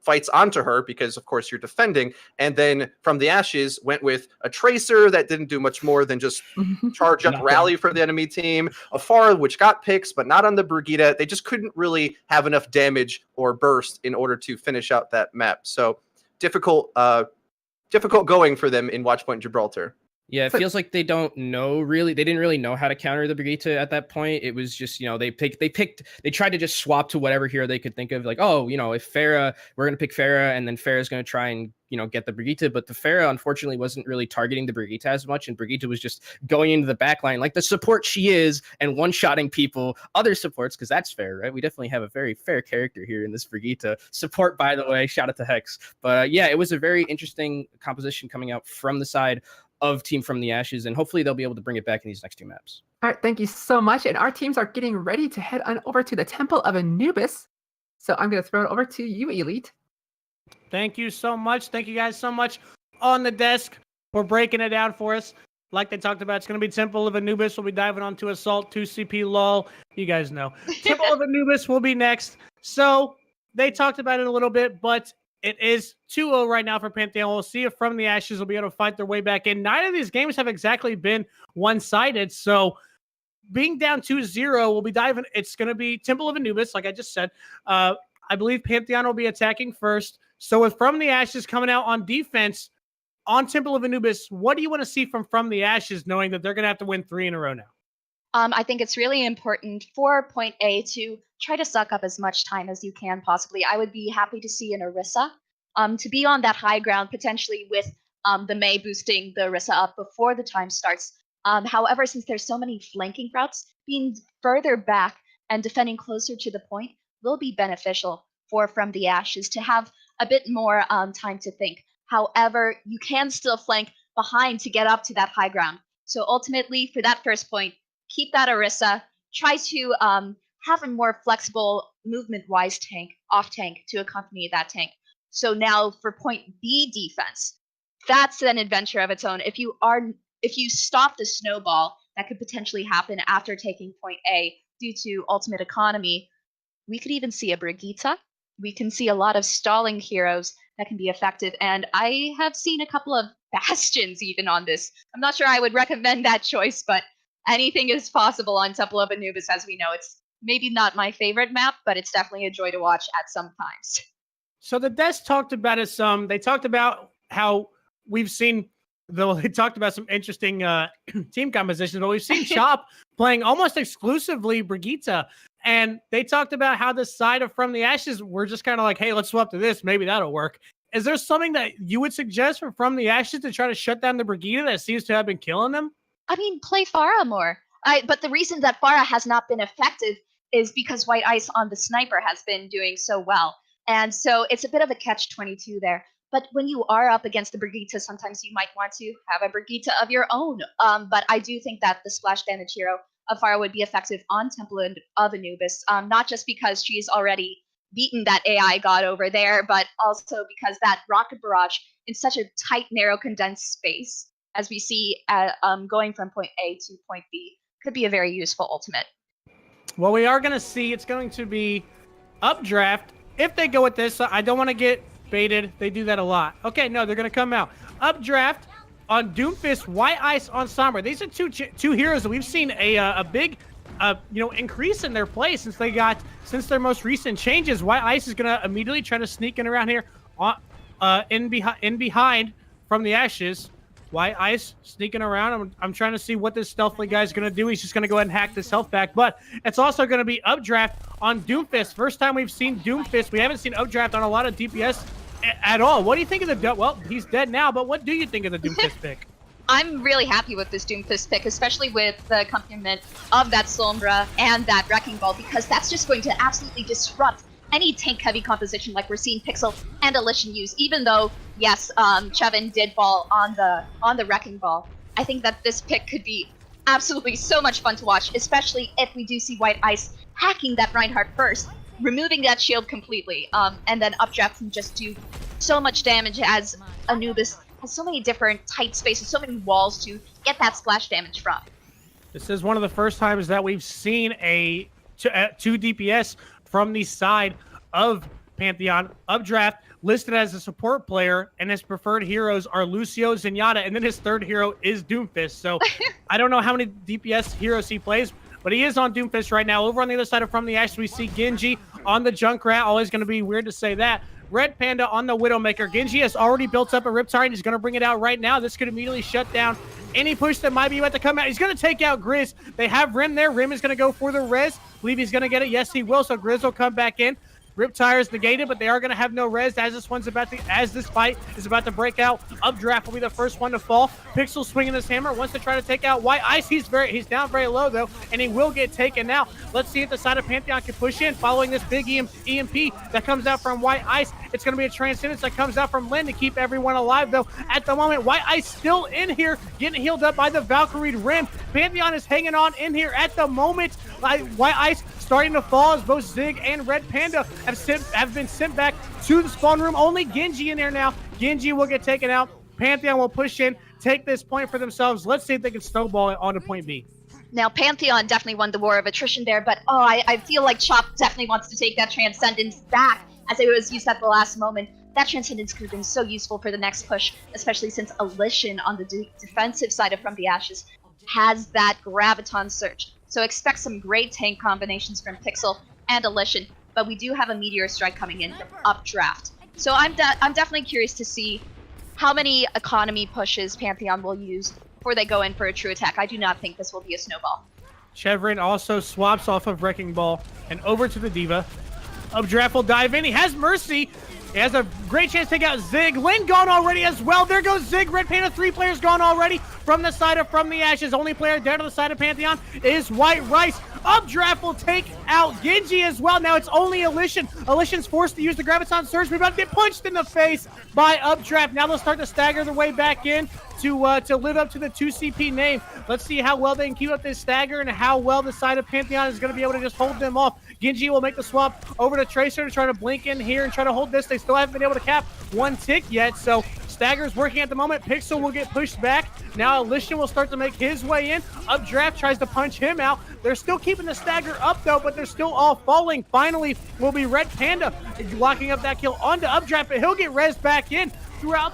[SPEAKER 2] fights onto her because, of course, you're defending. And then from the Ashes, went with a Tracer that didn't do much more than just charge up rally for the enemy team. A Farah, which got picks, but not on the Brigitte. They just couldn't really have enough damage or burst in order to finish out that map. So difficult going for them in Watchpoint Gibraltar.
[SPEAKER 3] Yeah, it feels like they didn't really know how to counter the Brigitte at that point. It was just, they tried to just swap to whatever hero they could think of. Like, if Farah, we're going to pick Farah, and then Farah's going to try and, get the Brigitte. But the Farah, unfortunately, wasn't really targeting the Brigitte as much. And Brigitte was just going into the backline like the support she is and one-shotting people, other supports, because that's fair, right? We definitely have a very fair character here in this Brigitte. Support, by the way, shout out to Hex. But yeah, it was a very interesting composition coming out from the side of Team from the Ashes, and hopefully they'll be able to bring it back in these next two maps.
[SPEAKER 1] All right, thank you so much. And our teams are getting ready to head on over to the Temple of Anubis. So I'm going to throw it over to you, Elite.
[SPEAKER 4] Thank you so much. Thank you guys so much on the desk for breaking it down for us. Like they talked about, it's going to be Temple of Anubis. We'll be diving on to Assault, 2CP, LOL. You guys know. Temple of Anubis will be next. So they talked about it a little bit, but it is 2-0 right now for Pantheon. We'll see if From the Ashes will be able to fight their way back in. Neither of these games have exactly been one-sided, so being down 2-0, we'll be diving. It's going to be Temple of Anubis, like I just said. I believe Pantheon will be attacking first. So with From the Ashes coming out on defense on Temple of Anubis, what do you want to see from the Ashes, knowing that they're going to have to win 3 in a row now?
[SPEAKER 5] I think it's really important for Point A to try to suck up as much time as you can possibly. I would be happy to see an Orisa to be on that high ground, potentially with the Mei boosting the Orisa up before the time starts. However, since there's so many flanking routes, being further back and defending closer to the point will be beneficial for From the Ashes to have a bit more time to think. However, you can still flank behind to get up to that high ground. So ultimately, for that first point, keep that Orisa. Try to have a more flexible movement-wise off tank to accompany that tank. So now for Point B defense, that's an adventure of its own. If you stop the snowball that could potentially happen after taking Point A due to ultimate economy, we could even see a Brigitte. We can see a lot of stalling heroes that can be effective. And I have seen a couple of Bastions even on this. I'm not sure I would recommend that choice, but anything is possible on Temple of Anubis, as we know. It's maybe not my favorite map, but it's definitely a joy to watch at some times.
[SPEAKER 4] So the desk talked about it some. They talked about how we've seen, though they talked about some interesting team compositions, but we've seen Chop playing almost exclusively Brigitte. And they talked about how the side of From the Ashes were just kind of like, hey, let's swap to this. Maybe that'll work. Is there something that you would suggest From the Ashes to try to shut down the Brigitte that seems to have been killing them?
[SPEAKER 5] I mean, play Pharah more. But the reason that Pharah has not been effective is because White Ice on the sniper has been doing so well. And so it's a bit of a catch-22 there. But when you are up against the Brigitte, sometimes you might want to have a Brigitte of your own. But I do think that the splash damage hero of Pharah would be effective on Temple of Anubis, not just because she's already beaten that AI god over there, but also because that rocket barrage in such a tight, narrow, condensed space, as we see going from point A to point B, could be a very useful ultimate.
[SPEAKER 4] Well, we are going to see it's going to be updraft. If they go with this, I don't want to get baited. They do that a lot. Okay, no, they're going to come out. Updraft on Doomfist, White Ice on Sombra. These are two heroes that we've seen a big increase in their play since their most recent changes. White Ice is going to immediately try to sneak in around here in behind From the Ashes. White Ice sneaking around. I'm trying to see what this stealthily guy is going to do. He's just going to go ahead and hack this health back. But it's also going to be updraft on Doomfist. First time we've seen Doomfist. We haven't seen updraft on a lot of DPS at all. What do you think of the... Well, he's dead now, but what do you think of the Doomfist pick?
[SPEAKER 5] I'm really happy with this Doomfist pick, especially with the accompaniment of that Sombra and that Wrecking Ball, because that's just going to absolutely disrupt any tank-heavy composition like we're seeing Pixel and Elysian use, even though, yes, Chevin did fall on the Wrecking Ball. I think that this pick could be absolutely so much fun to watch, especially if we do see White Ice hacking that Reinhardt first, removing that shield completely, and then updraft can just do so much damage as Anubis has so many different tight spaces, so many walls to get that splash damage from.
[SPEAKER 4] This is one of the first times that we've seen two DPS from the side of Pantheon. Updraft listed as a support player, and his preferred heroes are Lucio, Zenyatta, and then his third hero is Doomfist. So I don't know how many DPS heroes he plays, but he is on Doomfist right now. Over on the other side of From the Ashes, we see Genji on the Junkrat. Always going to be weird to say that. Red Panda on the Widowmaker. Genji has already built up a Riptide, and he's going to bring it out right now. This could immediately shut down any push that might be about to come out. He's going to take out Grizz. They have Rim there. Rim is going to go for the res. Believe he's going to get it. Yes, he will. So Grizz will come back in. Riptire is negated, but they are going to have no res as this fight is about to break out. Updraft will be the first one to fall. Pixel swinging his hammer, wants to try to take out White Ice. He's down very low though, and he will get taken out. Let's see if the side of Pantheon can push in following this big EMP that comes out from White Ice. It's going to be a Transcendence that comes out from Lynn to keep everyone alive though. At the moment, White Ice still in here, getting healed up by the Valkyrie Rim. Pantheon is hanging on in here at the moment. White Ice starting to fall as both Zig and Red Panda have been sent back to the spawn room. Only Genji in there now. Genji will get taken out. Pantheon will push in, take this point for themselves. Let's see if they can snowball it onto point B.
[SPEAKER 5] Now, Pantheon definitely won the war of attrition there, but I feel like Chop definitely wants to take that Transcendence back as it was used at the last moment. That Transcendence could have been so useful for the next push, especially since Elysian on the defensive side of From the Ashes has that Graviton Surge. So expect some great tank combinations from Pixel and Elysian, but we do have a Meteor Strike coming in from Updraft. So I'm definitely curious to see how many economy pushes Pantheon will use before they go in for a true attack. I do not think this will be a snowball.
[SPEAKER 4] Chevron also swaps off of Wrecking Ball and over to the Diva. Updraft will dive in. He has Mercy. He has a great chance to take out Zig. Lin gone already as well. There goes Zig. Red Panda, 3 players gone already from the side of From the Ashes. Only player down to the side of Pantheon is White Rice. Updraft will take out Genji as well. Now it's only Elysian. Elysian's forced to use the Graviton Surge. We're about to get punched in the face by Updraft. Now they'll start to stagger their way back in to live up to the 2 CP name. Let's see how well they can keep up this stagger and how well the side of Pantheon is going to be able to just hold them off. Genji will make the swap over to Tracer to try to blink in here and try to hold this. They still haven't been able to cap 1 tick yet, so Stagger's working at the moment. Pixel will get pushed back. Now Elysian will start to make his way in. Updraft tries to punch him out. They're still keeping the stagger up though, but they're still all falling. Finally will be Red Panda locking up that kill onto Updraft, but he'll get rezzed back in. Throughout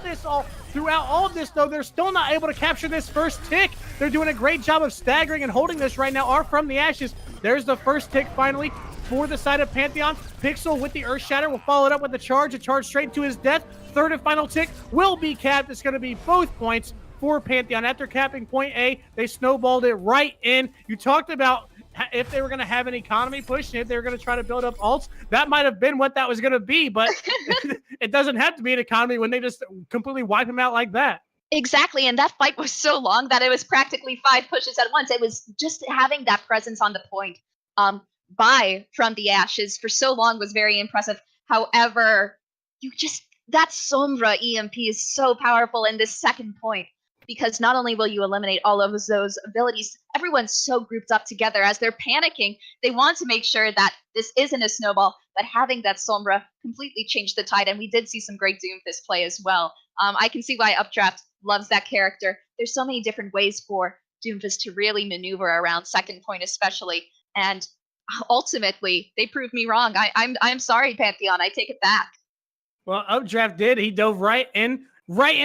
[SPEAKER 4] all of this, though, they're still not able to capture this first tick. They're doing a great job of staggering and holding this right now. Are From the Ashes. There's the first tick finally. for the side of Pantheon. Pixel with the Earth Shatter will follow it up with a charge straight to his death. Third and final tick will be capped. It's going to be both points for Pantheon. After capping point A, they snowballed it right in. You talked about if they were going to have an economy push, and if they were going to try to build up alts, that might have been what that was going to be, but it doesn't have to be an economy when they just completely wipe him out like that.
[SPEAKER 5] Exactly, and that fight was so long that it was practically 5 pushes at once. It was just having that presence on the point by From the Ashes for so long was very impressive. However, that Sombra EMP is so powerful in this second point, because not only will you eliminate all of those abilities, everyone's so grouped up together as they're panicking. They want to make sure that this isn't a snowball, but having that Sombra completely changed the tide, and we did see some great Doomfist play as well. I can see why Updraft loves that character. There's so many different ways for Doomfist to really maneuver around second point especially, and ultimately, they proved me wrong. I'm sorry, Pantheon. I take it back.
[SPEAKER 4] Well, Updraft did. He dove right in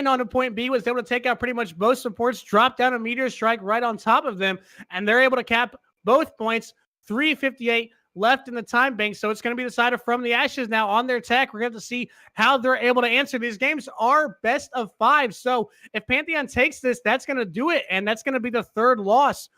[SPEAKER 4] on a point B, was able to take out pretty much both supports, drop down a meteor strike right on top of them, and they're able to cap both points. 3:58 left in the time bank, so it's going to be the side of From the Ashes now on their tech. We're going to have to see how they're able to answer. These games are best of 5, so if Pantheon takes this, that's going to do it, and that's going to be the third loss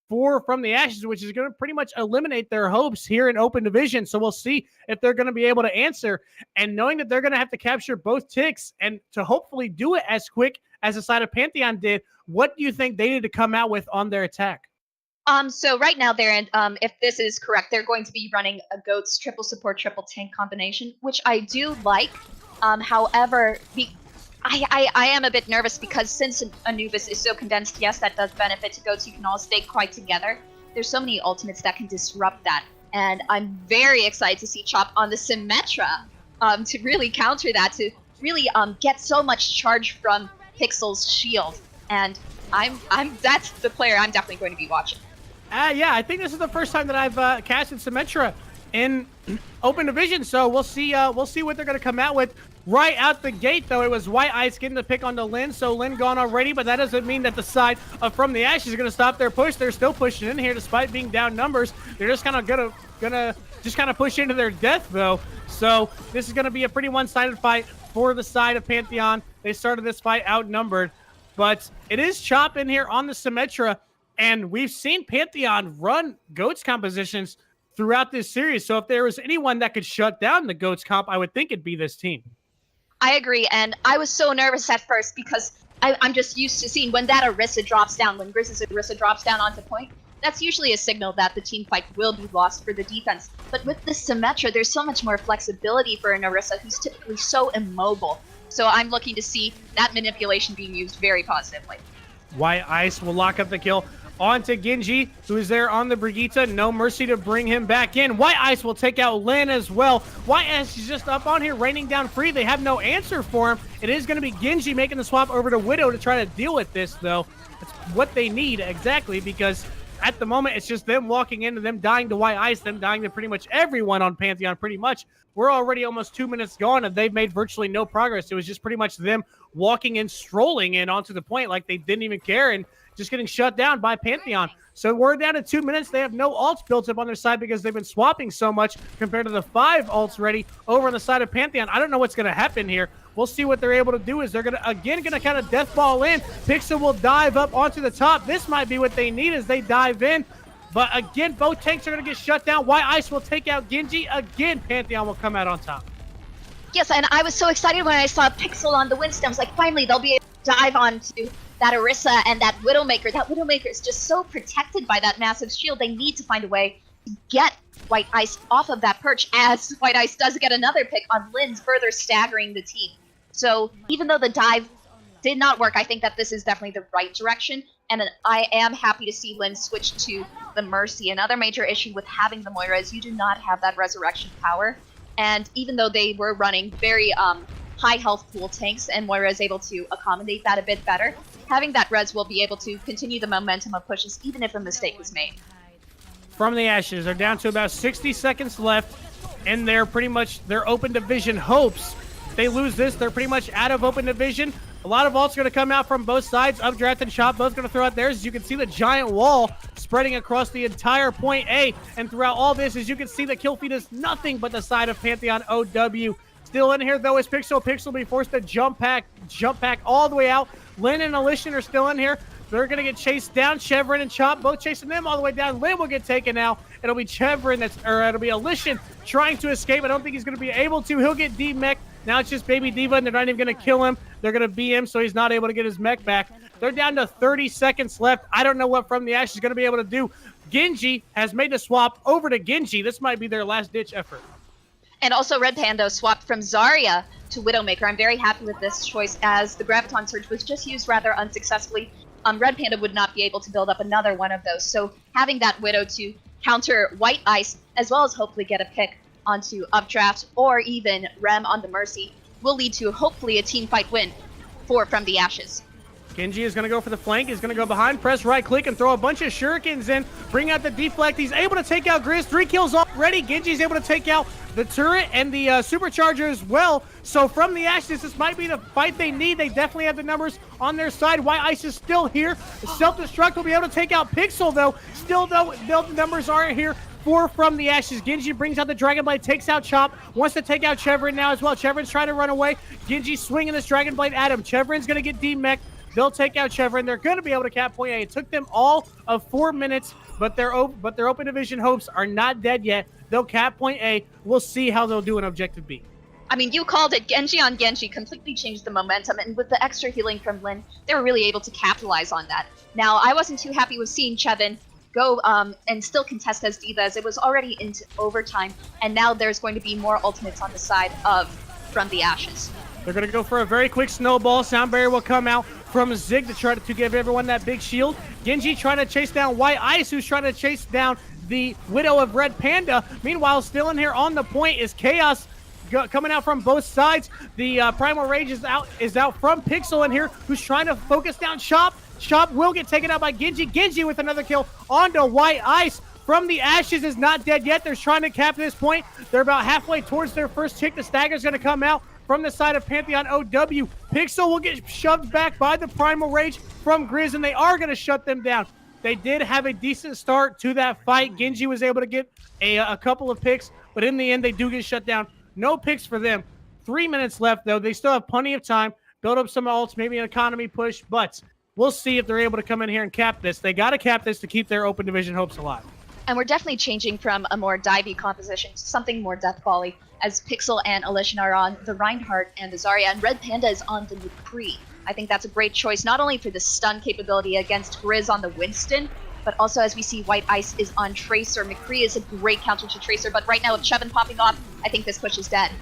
[SPEAKER 4] for From the Ashes, which is going to pretty much eliminate their hopes here in Open Division. So we'll see if they're going to be able to answer. And knowing that they're going to have to capture both ticks and to hopefully do it as quick as the side of Pantheon did, what do you think they need to come out with on their attack?
[SPEAKER 5] So right now, if this is correct, they're going to be running a Goats triple support, triple tank combination, which I do like. However, I am a bit nervous because since Anubis is so condensed, yes, that does benefit to Goats. You can all stay quite together. There's so many ultimates that can disrupt that. And I'm very excited to see Chop on the Symmetra to really counter that, to really get so much charge from Pixel's shield. And that's the player I'm definitely going to be watching.
[SPEAKER 4] Yeah, I think this is the first time that I've casted Symmetra in Open Division, so we'll see what they're going to come out with. Right out the gate, though, it was White Ice getting the pick onto Lin, so Lin gone already, but that doesn't mean that the side of From the Ashes is going to stop their push. They're still pushing in here despite being down numbers. They're just kind of gonna push into their death, though. So this is going to be a pretty one-sided fight for the side of Pantheon. They started this fight outnumbered, but it is Chop in here on the Symmetra, and we've seen Pantheon run Goats compositions throughout this series. So if there was anyone that could shut down the Goats comp, I would think it'd be this team.
[SPEAKER 5] I agree, and I was so nervous at first because I'm just used to seeing when that Orisa drops down, when Grizz's Orisa drops down onto point, that's usually a signal that the team fight will be lost for the defense. But with this Symmetra, there's so much more flexibility for an Orisa who's typically so immobile. So I'm looking to see that manipulation being used very positively.
[SPEAKER 4] White Ice will lock up the kill onto Genji, who is there on the Brigitte. No mercy to bring him back in. White Ice will take out Lin as well. White Ice is just up on here, raining down free. They have no answer for him. It is going to be Genji making the swap over to Widow to try to deal with this, though. That's what they need, exactly, because at the moment, it's just them walking into them dying to White Ice, them dying to pretty much everyone on Pantheon, pretty much. We're already almost 2 minutes gone, and they've made virtually no progress. It was just pretty much them walking and strolling in onto the point like they didn't even care, and just getting shut down by Pantheon. So we're down to 2 minutes. They have no ults built up on their side because they've been swapping so much compared to the 5 ults ready over on the side of Pantheon. I don't know what's going to happen here. We'll see what they're able to do. Is they're going to kind of death ball in. Pixel will dive up onto the top. This might be what they need as they dive in. But again, both tanks are going to get shut down. White Ice will take out Genji. Again, Pantheon will come out on top.
[SPEAKER 5] Yes, and I was so excited when I saw Pixel on the Winston. I was like, finally, they'll be able to dive onto that Orisa and that Widowmaker. That Widowmaker is just so protected by that massive shield. They need to find a way to get White Ice off of that perch, as White Ice does get another pick on Lin's, further staggering the team. So even though the dive did not work, I think that this is definitely the right direction. And I am happy to see Lin switch to the Mercy. Another major issue with having the Moira is you do not have that resurrection power. And even though they were running very high health pool tanks, and Moira is able to accommodate that a bit better, having that res will be able to continue the momentum of pushes even if a mistake was made.
[SPEAKER 4] From the Ashes, they're down to about 60 seconds left, and they're pretty much their Open Division hopes. If they lose this, they're pretty much out of Open Division. A lot of ults going to come out from both sides. Updraft and Chop both going to throw out theirs. As you can see the giant wall spreading across the entire point A. And throughout all this, as you can see, the kill feed is nothing but the side of PantheonOW. Still in here, though, is Pixel. Pixel will be forced to jump back all the way out. Lynn and Elysian are still in here. They're going to get chased down. Chevron and Chop both chasing them all the way down. Lynn will get taken out. It'll be Chevron, it'll be Elysian trying to escape. I don't think he's going to be able to. He'll get D-Mech. Now it's just Baby Diva, and they're not even going to kill him. They're going to beat him, so he's not able to get his mech back. They're down to 30 seconds left. I don't know what From the Ashes is going to be able to do. Genji has made the swap over to Genji. This might be their last-ditch effort.
[SPEAKER 5] And also Red Panda swapped from Zarya to Widowmaker. I'm very happy with this choice, as the Graviton Surge was just used rather unsuccessfully. Red Panda would not be able to build up another one of those. So having that Widow to counter White Ice, as well as hopefully get a pick onto Updraft or even Rem on the Mercy, will lead to hopefully a team fight win for From the Ashes.
[SPEAKER 4] Genji is going to go for the flank. He's going to go behind, press right click, and throw a bunch of shurikens in. Bring out the deflect. He's able to take out Grizz. 3 kills already. Genji's able to take out the turret and the supercharger as well. So From the Ashes, this might be the fight they need. They definitely have the numbers on their side. White Ice is still here. The self-destruct will be able to take out Pixel, though. Still, though, the numbers aren't here for From the Ashes. Genji brings out the Dragon Blade, takes out Chop, wants to take out Chevron now as well. Chevron's trying to run away. Genji swinging this Dragon Blade at him. Chevron's going to get D-Mech. They'll take out Chevron. They're going to be able to cap point A. It took them all of 4 minutes, but their open division hopes are not dead yet. They'll cap point A. We'll see how they'll do in objective B.
[SPEAKER 5] I mean, you called it. Genji on Genji completely changed the momentum, and with the extra healing from Lin, they were really able to capitalize on that. Now, I wasn't too happy with seeing Chevin go and still contest as Diva, as it was already into overtime, and now there's going to be more ultimates on the side of From the Ashes.
[SPEAKER 4] They're going to go for a very quick snowball. Sound barrier will come out from Zig to try to give everyone that big shield. Genji trying to chase down White Ice, who's trying to chase down the Widow of Red Panda. Meanwhile, still in here on the point is Chaos coming out from both sides. The Primal Rage is out from Pixel in here, who's trying to focus down Chop. Chop will get taken out by Genji. Genji with another kill onto White Ice. From the Ashes is not dead yet. They're trying to cap this point. They're about halfway towards their first tick. The stagger's going to come out from the side of PantheonOW. Pixel will get shoved back by the Primal Rage from Grizz, and they are going to shut them down. They did have a decent start to that fight. Genji was able to get a couple of picks, but in the end, they do get shut down. No picks for them. 3 minutes left, though. They still have plenty of time. Build up some ults, maybe an economy push, but we'll see if they're able to come in here and cap this. They got to cap this to keep their open division hopes alive.
[SPEAKER 5] And we're definitely changing from a more divey composition to something more deathball-y, as Pixel and Elysian are on the Reinhardt and the Zarya, and Red Panda is on the McCree. I think that's a great choice, not only for the stun capability against Grizz on the Winston, but also as we see White Ice is on Tracer. McCree is a great counter to Tracer, but right now with Chevin popping off, I think this push is dead.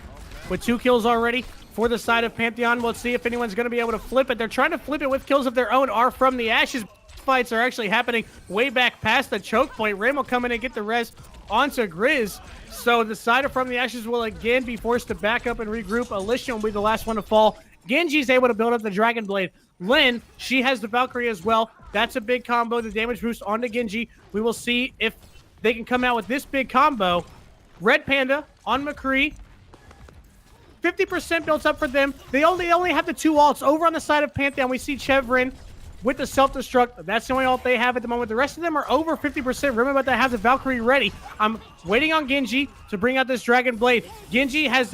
[SPEAKER 4] With 2 kills already for the side of Pantheon, we'll see if anyone's going to be able to flip it. They're trying to flip it with kills of their own. Are From the Ashes. Fights are actually happening way back past the choke point. Ram will come in and get the res onto Grizz. So the side of From the Ashes will again be forced to back up and regroup. Elysian will be the last one to fall. Genji's able to build up the Dragon Blade. Lynn, she has the Valkyrie as well. That's a big combo. The damage boost onto Genji. We will see if they can come out with this big combo. Red Panda on McCree. 50% built up for them. They only have the 2 ults. Over on the side of Pantheon, we see Chevron with the self-destruct. That's the only ult they have at the moment. The rest of them are over 50%. Remember that they have the Valkyrie ready. I'm waiting on Genji to bring out this Dragon Blade. Genji has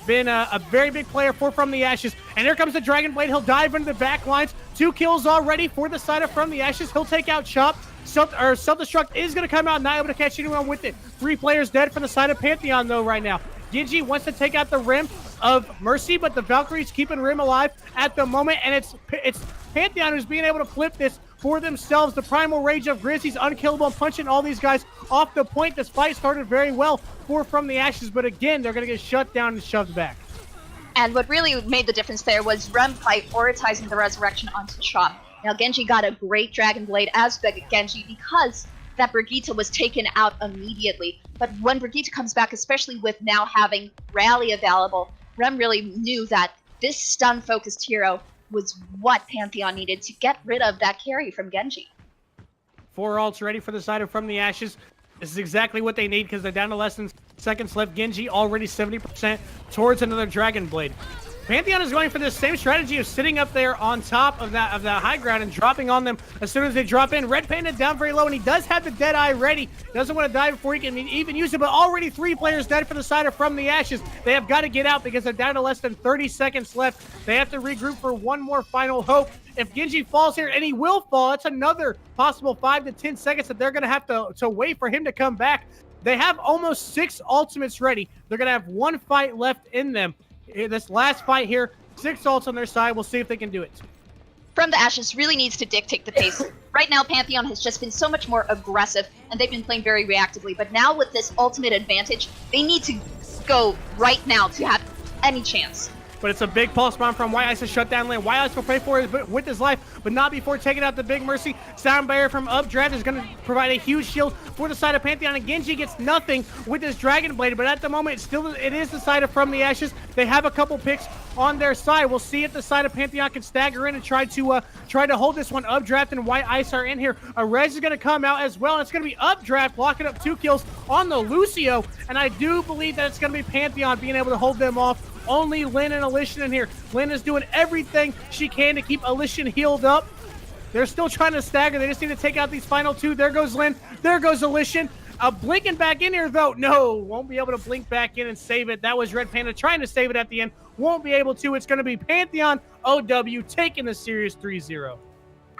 [SPEAKER 4] been a very big player for From the Ashes. And here comes the Dragon Blade. He'll dive into the back lines. 2 kills already for the side of From the Ashes. He'll take out Chop. Self-destruct is going to come out, not able to catch anyone with it. 3 players dead for the side of Pantheon, though, right now. Genji wants to take out the Rim of Mercy, but the Valkyrie's keeping Rim alive at the moment, and it's Pantheon who's being able to flip this for themselves. The Primal Rage of Grizz, he's unkillable and punching all these guys off the point. This fight started very well for From the Ashes, but again, they're going to get shut down and shoved back.
[SPEAKER 5] And what really made the difference there was Rem prioritizing the resurrection onto Chop. Now, Genji got a great Dragon Blade as Genji because that Brigitte was taken out immediately. But when Brigitte comes back, especially with now having Rally available, Rem really knew that this stun-focused hero was what Pantheon needed to get rid of that carry from Genji.
[SPEAKER 4] 4 ults ready for the side of From the Ashes. This is exactly what they need because they're down to less than seconds left. Genji already 70% towards another Dragon Blade. Pantheon is going for this same strategy of sitting up there on top of that high ground and dropping on them as soon as they drop in. Red Panda down very low, and he does have the dead eye ready. He doesn't want to die before he can even use it, but already 3 players dead for the side of From the Ashes. They have got to get out because they're down to less than 30 seconds left. They have to regroup for one more final hope. If Genji falls here, and he will fall, that's another possible 5 to 10 seconds that they're going to have to wait for him to come back. They have almost 6 ultimates ready. They're going to have 1 fight left in them. This last fight here, 6 ults on their side. We'll see if they can do it.
[SPEAKER 5] From the Ashes really needs to dictate the pace. Right now, Pantheon has just been so much more aggressive, and they've been playing very reactively. But now with this ultimate advantage, they need to go right now to have any chance.
[SPEAKER 4] But it's a big pulse bomb from White Ice to shut down lane. White Ice will pray for it with his life, but not before taking out the big Mercy. Sound Barrier from Updraft is going to provide a huge shield for the side of Pantheon, and Genji gets nothing with his Dragon Blade, but at the moment, it is the side of From the Ashes. They have a couple picks on their side. We'll see if the side of Pantheon can stagger in and try to hold this one. Updraft and White Ice are in here. A Rez is going to come out as well, and it's going to be Updraft blocking up 2 kills on the Lucio, and I do believe that it's going to be Pantheon being able to hold them off. Only Lynn and Elysian in here. Lynn is doing everything she can to keep Elysian healed up. They're still trying to stagger. They just need to take out these final 2. There goes Lynn. There goes Elysian. Blinking back in here, though. No, won't be able to blink back in and save it. That was Red Panda trying to save it at the end. Won't be able to. It's going to be PantheonOW taking the series 3-0.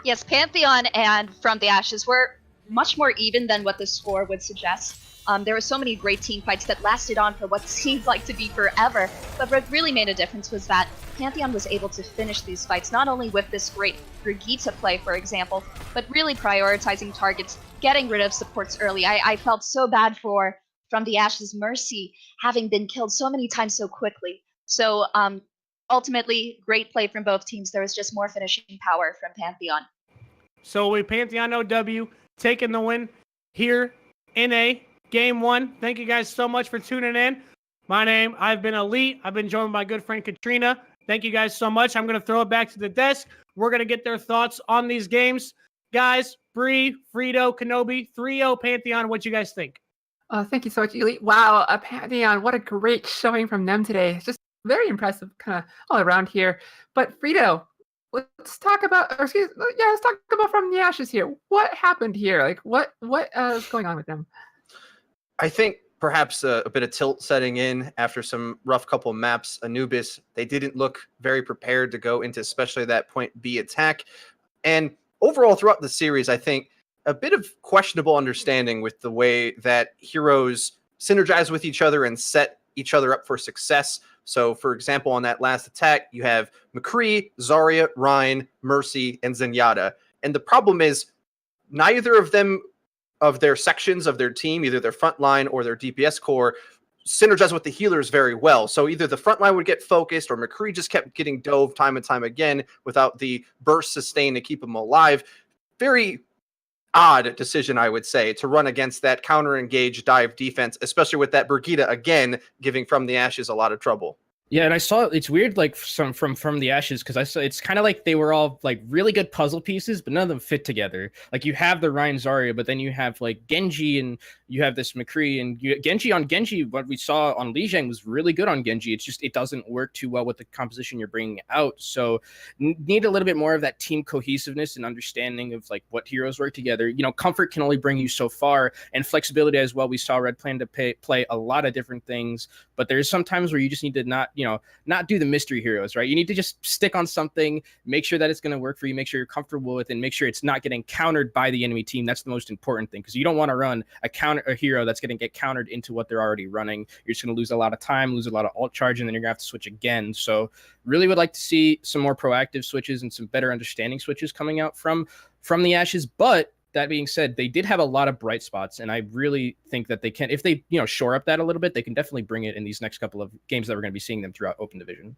[SPEAKER 5] Yes, Pantheon and From the Ashes were much more even than what the score would suggest. There were so many great team fights that lasted on for what seemed like to be forever, but what really made a difference was that Pantheon was able to finish these fights, not only with this great Brigitte play, for example, but really prioritizing targets, getting rid of supports early. I felt so bad for From the Ashes Mercy having been killed so many times so quickly. So ultimately, great play from both teams. There was just more finishing power from Pantheon.
[SPEAKER 4] So we PantheonOW taking the win here in a Game 1. Thank you guys so much for tuning in. I've been Elite. I've been joined by my good friend Katrina. Thank you guys so much. I'm going to throw it back to the desk. We're going to get their thoughts on these games. Guys, Bree, Frito, Kenobi, 3-0 Pantheon. What you guys think?
[SPEAKER 1] Thank you so much, Elite. Wow, Pantheon, what a great showing from them today. It's just very impressive kind of all around here. But Frito, let's talk about From the Ashes here. What happened here? Like, what is going on with them?
[SPEAKER 2] I think perhaps a bit of tilt setting in after some rough couple maps. Anubis, they didn't look very prepared to go into especially that point B attack. And overall throughout the series, I think a bit of questionable understanding with the way that heroes synergize with each other and set each other up for success. So, for example, on that last attack, you have McCree, Zarya, Ryan, Mercy, and Zenyatta. And the problem is neither of them of their sections of their team, either their front line or their DPS core, synergize with the healers very well. So either the front line would get focused or McCree just kept getting dove time and time again without the burst sustain to keep him alive. Very odd decision, I would say, to run against that counter-engage dive defense, especially with that Brigitte again giving From the Ashes a lot of trouble.
[SPEAKER 3] Yeah, and I saw it's weird, like from the Ashes, because I saw it's kind of like they were all like really good puzzle pieces, but none of them fit together. Like you have the Ryan Zarya, but then you have like Genji and you have this McCree and Genji. What we saw on Lijiang was really good on Genji. It's just it doesn't work too well with the composition you're bringing out. So need a little bit more of that team cohesiveness and understanding of like what heroes work together. You know, comfort can only bring you so far, and flexibility as well. We saw Red Plan to play a lot of different things, but there's some times where you just need to not do the mystery heroes, right? You need to just stick on something, make sure that it's going to work for you, make sure you're comfortable with it, and make sure it's not getting countered by the enemy team. That's the most important thing, because you don't want to run a hero that's going to get countered into what they're already running. You're just going to lose a lot of time, lose a lot of ult charge, and then you're going to have to switch again. So really would like to see some more proactive switches and some better understanding switches coming out from the Ashes. But that being said, they did have a lot of bright spots, and I really think that they can, if they shore up that a little bit, they can definitely bring it in these next couple of games that we're going to be seeing them throughout Open Division.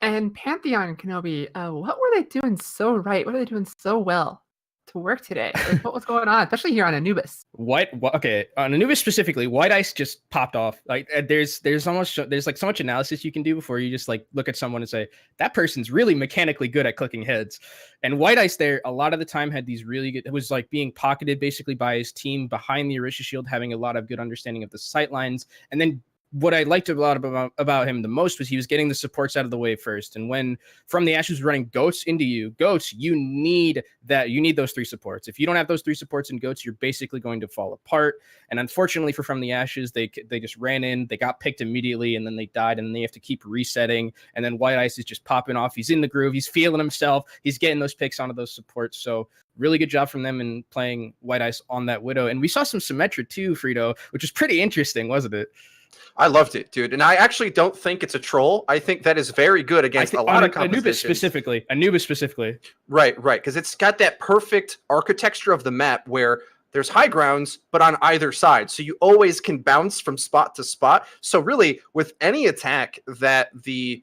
[SPEAKER 1] And Pantheon, Kenobi, what were they doing so right? What are they doing so well to work today? Like, what was going on, especially here on Anubis?
[SPEAKER 3] Okay, on Anubis specifically, White Ice just popped off. Like there's like so much analysis you can do before you just like look at someone and say that person's really mechanically good at clicking heads. And White Ice there a lot of the time had these really good. It was like being pocketed basically by his team behind the Orisha shield, having a lot of good understanding of the sight lines, and then what I liked a lot about him the most was he was getting the supports out of the way first. And when From the Ashes running Goats into you, Goats, you need those 3 supports. If you don't have those 3 supports in Goats, you're basically going to fall apart. And unfortunately for From the Ashes, they just ran in, they got picked immediately, and then they died, and then they have to keep resetting. And then White Ice is just popping off. He's in the groove. He's feeling himself. He's getting those picks onto those supports. So really good job from them in playing White Ice on that Widow. And we saw some Symmetra too, Frito, which was pretty interesting, wasn't it?
[SPEAKER 2] I loved it, dude. And I actually don't think it's a troll. I think that is very good against a lot of compositions.
[SPEAKER 3] Anubis specifically.
[SPEAKER 2] Right. Because it's got that perfect architecture of the map where there's high grounds, but on either side. So you always can bounce from spot to spot. So really, with any attack that the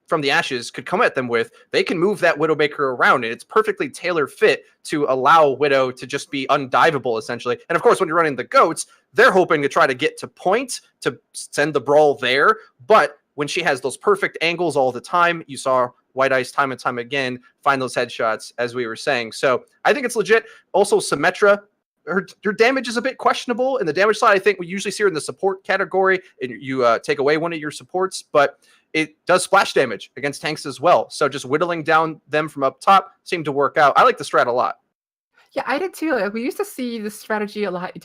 [SPEAKER 2] From the Ashes could come at them with, they can move that Widowmaker around, and it's perfectly tailor fit to allow Widow to just be undiveable, essentially. And of course, when you're running the Goats, they're hoping to try to get to point to send the brawl there. But when she has those perfect angles all the time, you saw White Ice time and time again find those headshots, as we were saying. So I think it's legit. Also, Symmetra, her damage is a bit questionable. In the damage side, I think we usually see her in the support category, and you take away one of your supports, but it does splash damage against tanks as well. So just whittling down them from up top seemed to work out. I like the strat a lot.
[SPEAKER 1] Yeah, I did too. We used to see this strategy a lot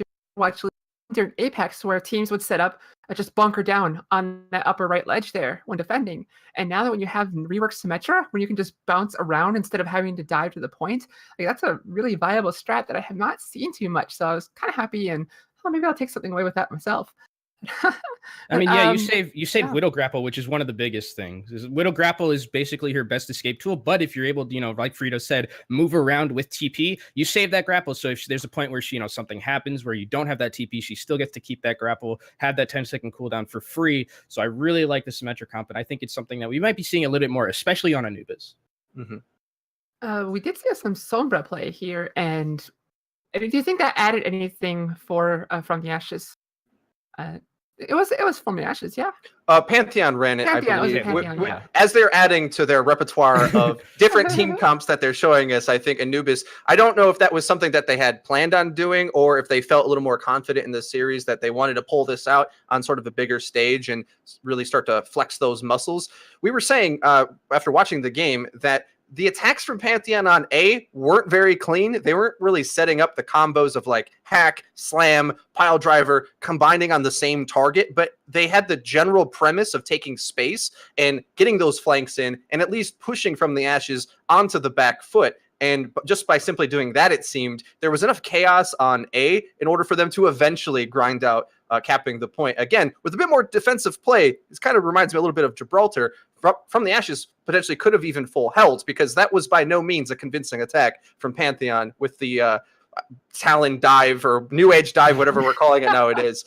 [SPEAKER 1] during Apex, where teams would set up just bunker down on that upper right ledge there when defending. And now that when you have reworked Symmetra, when you can just bounce around instead of having to dive to the point, like that's a really viable strat that I have not seen too much. So I was kind of happy, and maybe I'll take something away with that myself.
[SPEAKER 3] I mean, yeah, you save Widow Grapple, which is one of the biggest things. Widow Grapple is basically her best escape tool, but if you're able to, like Frito said, move around with TP, you save that grapple. So if there's a point where something happens where you don't have that TP, she still gets to keep that grapple, have that 10-second cooldown for free. So I really like the Symmetra comp, and I think it's something that we might be seeing a little bit more, especially on Anubis.
[SPEAKER 2] Mm-hmm.
[SPEAKER 1] We did see some Sombra play here, and do you think that added anything for From the Ashes? It was From the Ashes, yeah.
[SPEAKER 2] Pantheon ran it, I believe.
[SPEAKER 1] Pantheon.
[SPEAKER 2] As they're adding to their repertoire of different team comps that they're showing us, I think Anubis, I don't know if that was something that they had planned on doing, or if they felt a little more confident in the series that they wanted to pull this out on sort of a bigger stage and really start to flex those muscles. We were saying after watching the game that the attacks from Pantheon on A weren't very clean. They weren't really setting up the combos of like hack, slam, pile driver, combining on the same target, but they had the general premise of taking space and getting those flanks in and at least pushing From the Ashes onto the back foot. And just by simply doing that, it seemed there was enough chaos on A in order for them to eventually grind out capping the point. Again, with a bit more defensive play, this kind of reminds me a little bit of Gibraltar. From the Ashes potentially could have even full held, because that was by no means a convincing attack from Pantheon with the Talon dive or New Age dive, whatever we're calling it nowadays.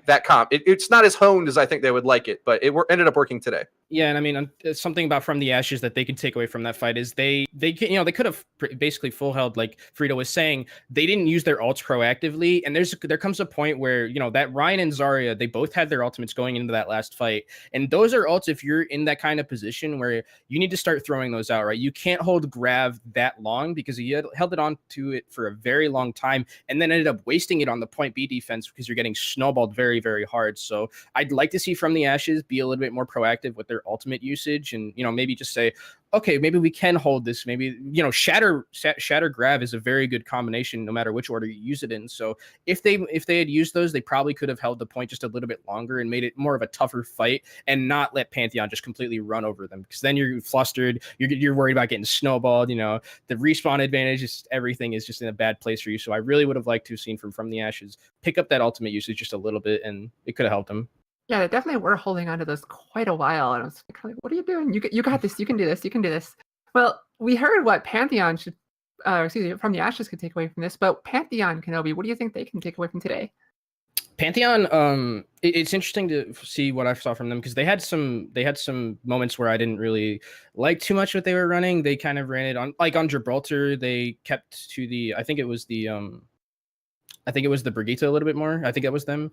[SPEAKER 2] That comp, it's not as honed as I think they would like it, but it ended up working today.
[SPEAKER 3] Yeah, and I mean, something about From the Ashes that they can take away from that fight is they could have basically full held, like Frito was saying. They didn't use their ults proactively, and there comes a point where that Ryan and Zarya, they both had their ultimates going into that last fight, and those are ults if you're in that kind of position where you need to start throwing those out, right? You can't hold Grav that long because he held it on to it for a very long time, and then ended up wasting it on the point B defense because you're getting snowballed very, very hard. So I'd like to see From the Ashes be a little bit more proactive with their ultimate usage, and maybe just say, okay, maybe we can hold this. Maybe shatter grab is a very good combination no matter which order you use it in. So if they had used those, they probably could have held the point just a little bit longer and made it more of a tougher fight, and not let Pantheon just completely run over them, because then you're flustered, you're worried about getting snowballed. The respawn advantage is, everything is just in a bad place for you. So I really would have liked to have seen from the Ashes pick up that ultimate usage just a little bit, and it could have helped them.
[SPEAKER 1] Yeah, they definitely were holding on to this quite a while, and I was kind of like, "What are you doing? You got this. You can do this. You can do this." Well, we heard what Pantheon From the Ashes could take away from this, but Pantheon, Kenobi, what do you think they can take away from today?
[SPEAKER 3] Pantheon, it's interesting to see what I saw from them, because they had some moments where I didn't really like too much what they were running. They kind of ran it on Gibraltar. They kept to I think it was the Brigitte a little bit more. I think it was them.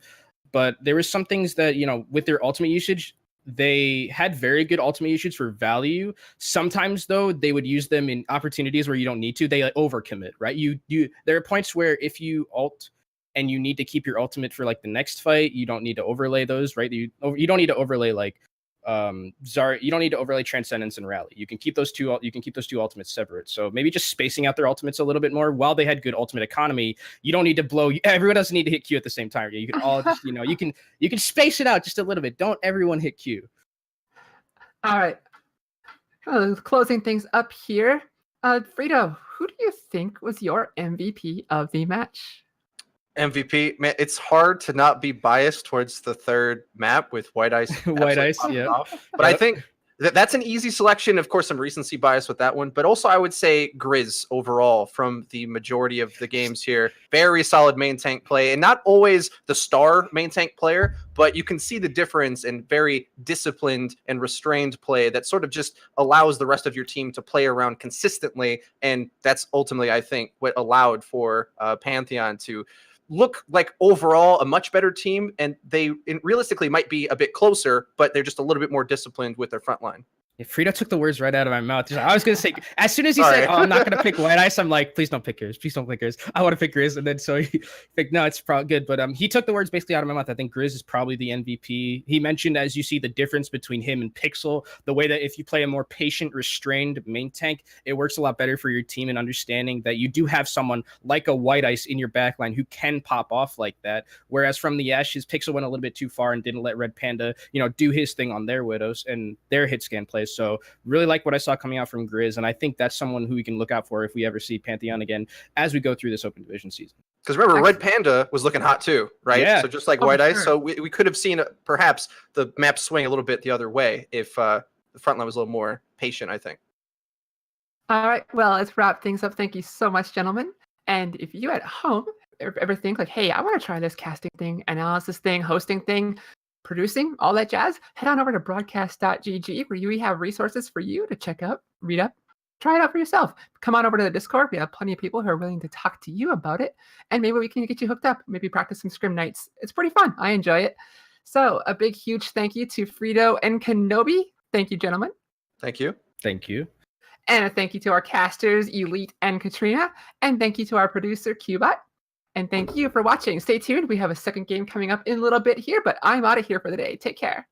[SPEAKER 3] But there was some things that, with their ultimate usage, they had very good ultimate usage for value. Sometimes, though, they would use them in opportunities where you don't need to. They overcommit, right? There are points where if you ult and you need to keep your ultimate for like the next fight, you don't need to overlay those, right? You don't need to overlay like Zarya. You don't need to overlay Transcendence and Rally. You can keep those two ultimates separate. So maybe just spacing out their ultimates a little bit more. While they had good ultimate economy, you don't need to blow. Everyone doesn't need to hit Q at the same time. You can all just you can space it out just a little bit. Don't everyone hit Q.
[SPEAKER 1] All right. Closing things up here. Frito, who do you think was your MVP of the match?
[SPEAKER 2] MVP, man, it's hard to not be biased towards the third map with White Ice.
[SPEAKER 3] White Ice, yeah.
[SPEAKER 2] But I think that's an easy selection. Of course, some recency bias with that one, but also I would say Grizz overall from the majority of the games here. Very solid main tank play, and not always the star main tank player, but you can see the difference in very disciplined and restrained play that sort of just allows the rest of your team to play around consistently, and that's ultimately, I think, what allowed for Pantheon to look like overall a much better team, and they realistically might be a bit closer, but they're just a little bit more disciplined with their front line.
[SPEAKER 3] Yeah, Frito took the words right out of my mouth. I was going to say, as soon as he said, I'm not going to pick White Ice, I'm like, please don't pick Grizz. Please don't pick Grizz. I want to pick Grizz. And then so he picked, no, it's probably good. But he took the words basically out of my mouth. I think Grizz is probably the MVP. He mentioned, as you see, the difference between him and Pixel, the way that if you play a more patient, restrained main tank, it works a lot better for your team, and understanding that you do have someone like a White Ice in your backline who can pop off like that. Whereas from the Ashes, Pixel went a little bit too far and didn't let Red Panda, do his thing on their Widows and their hit scan plays. So really like what I saw coming out from Grizz, and I think that's someone who we can look out for if we ever see Pantheon again as we go through this Open Division season.
[SPEAKER 2] Because remember, Red Panda was looking hot too, right?
[SPEAKER 3] Yeah.
[SPEAKER 2] So just like White Ice,
[SPEAKER 1] sure.
[SPEAKER 2] so we could have seen perhaps the map swing a little bit the other way if the front line was a little more patient, I think.
[SPEAKER 1] All right, well, let's wrap things up. Thank you so much, gentlemen. And if you at home ever think like, hey, I want to try this casting thing, analysis thing, hosting thing, producing, all that jazz, head on over to Broadcast.gg, where we have resources for you to check out, read up, try it out for yourself. Come on over to the Discord. We have plenty of people who are willing to talk to you about it, and maybe we can get you hooked up, maybe practice some scrim nights. It's pretty fun. I enjoy it. So a big, huge thank you to Frito and Kenobi. Thank you, gentlemen.
[SPEAKER 2] Thank you.
[SPEAKER 3] Thank you.
[SPEAKER 1] And a thank you to our casters, Elite and Katrina. And thank you to our producer, Qbot. And thank you for watching. Stay tuned. We have a second game coming up in a little bit here, but I'm out of here for the day. Take care.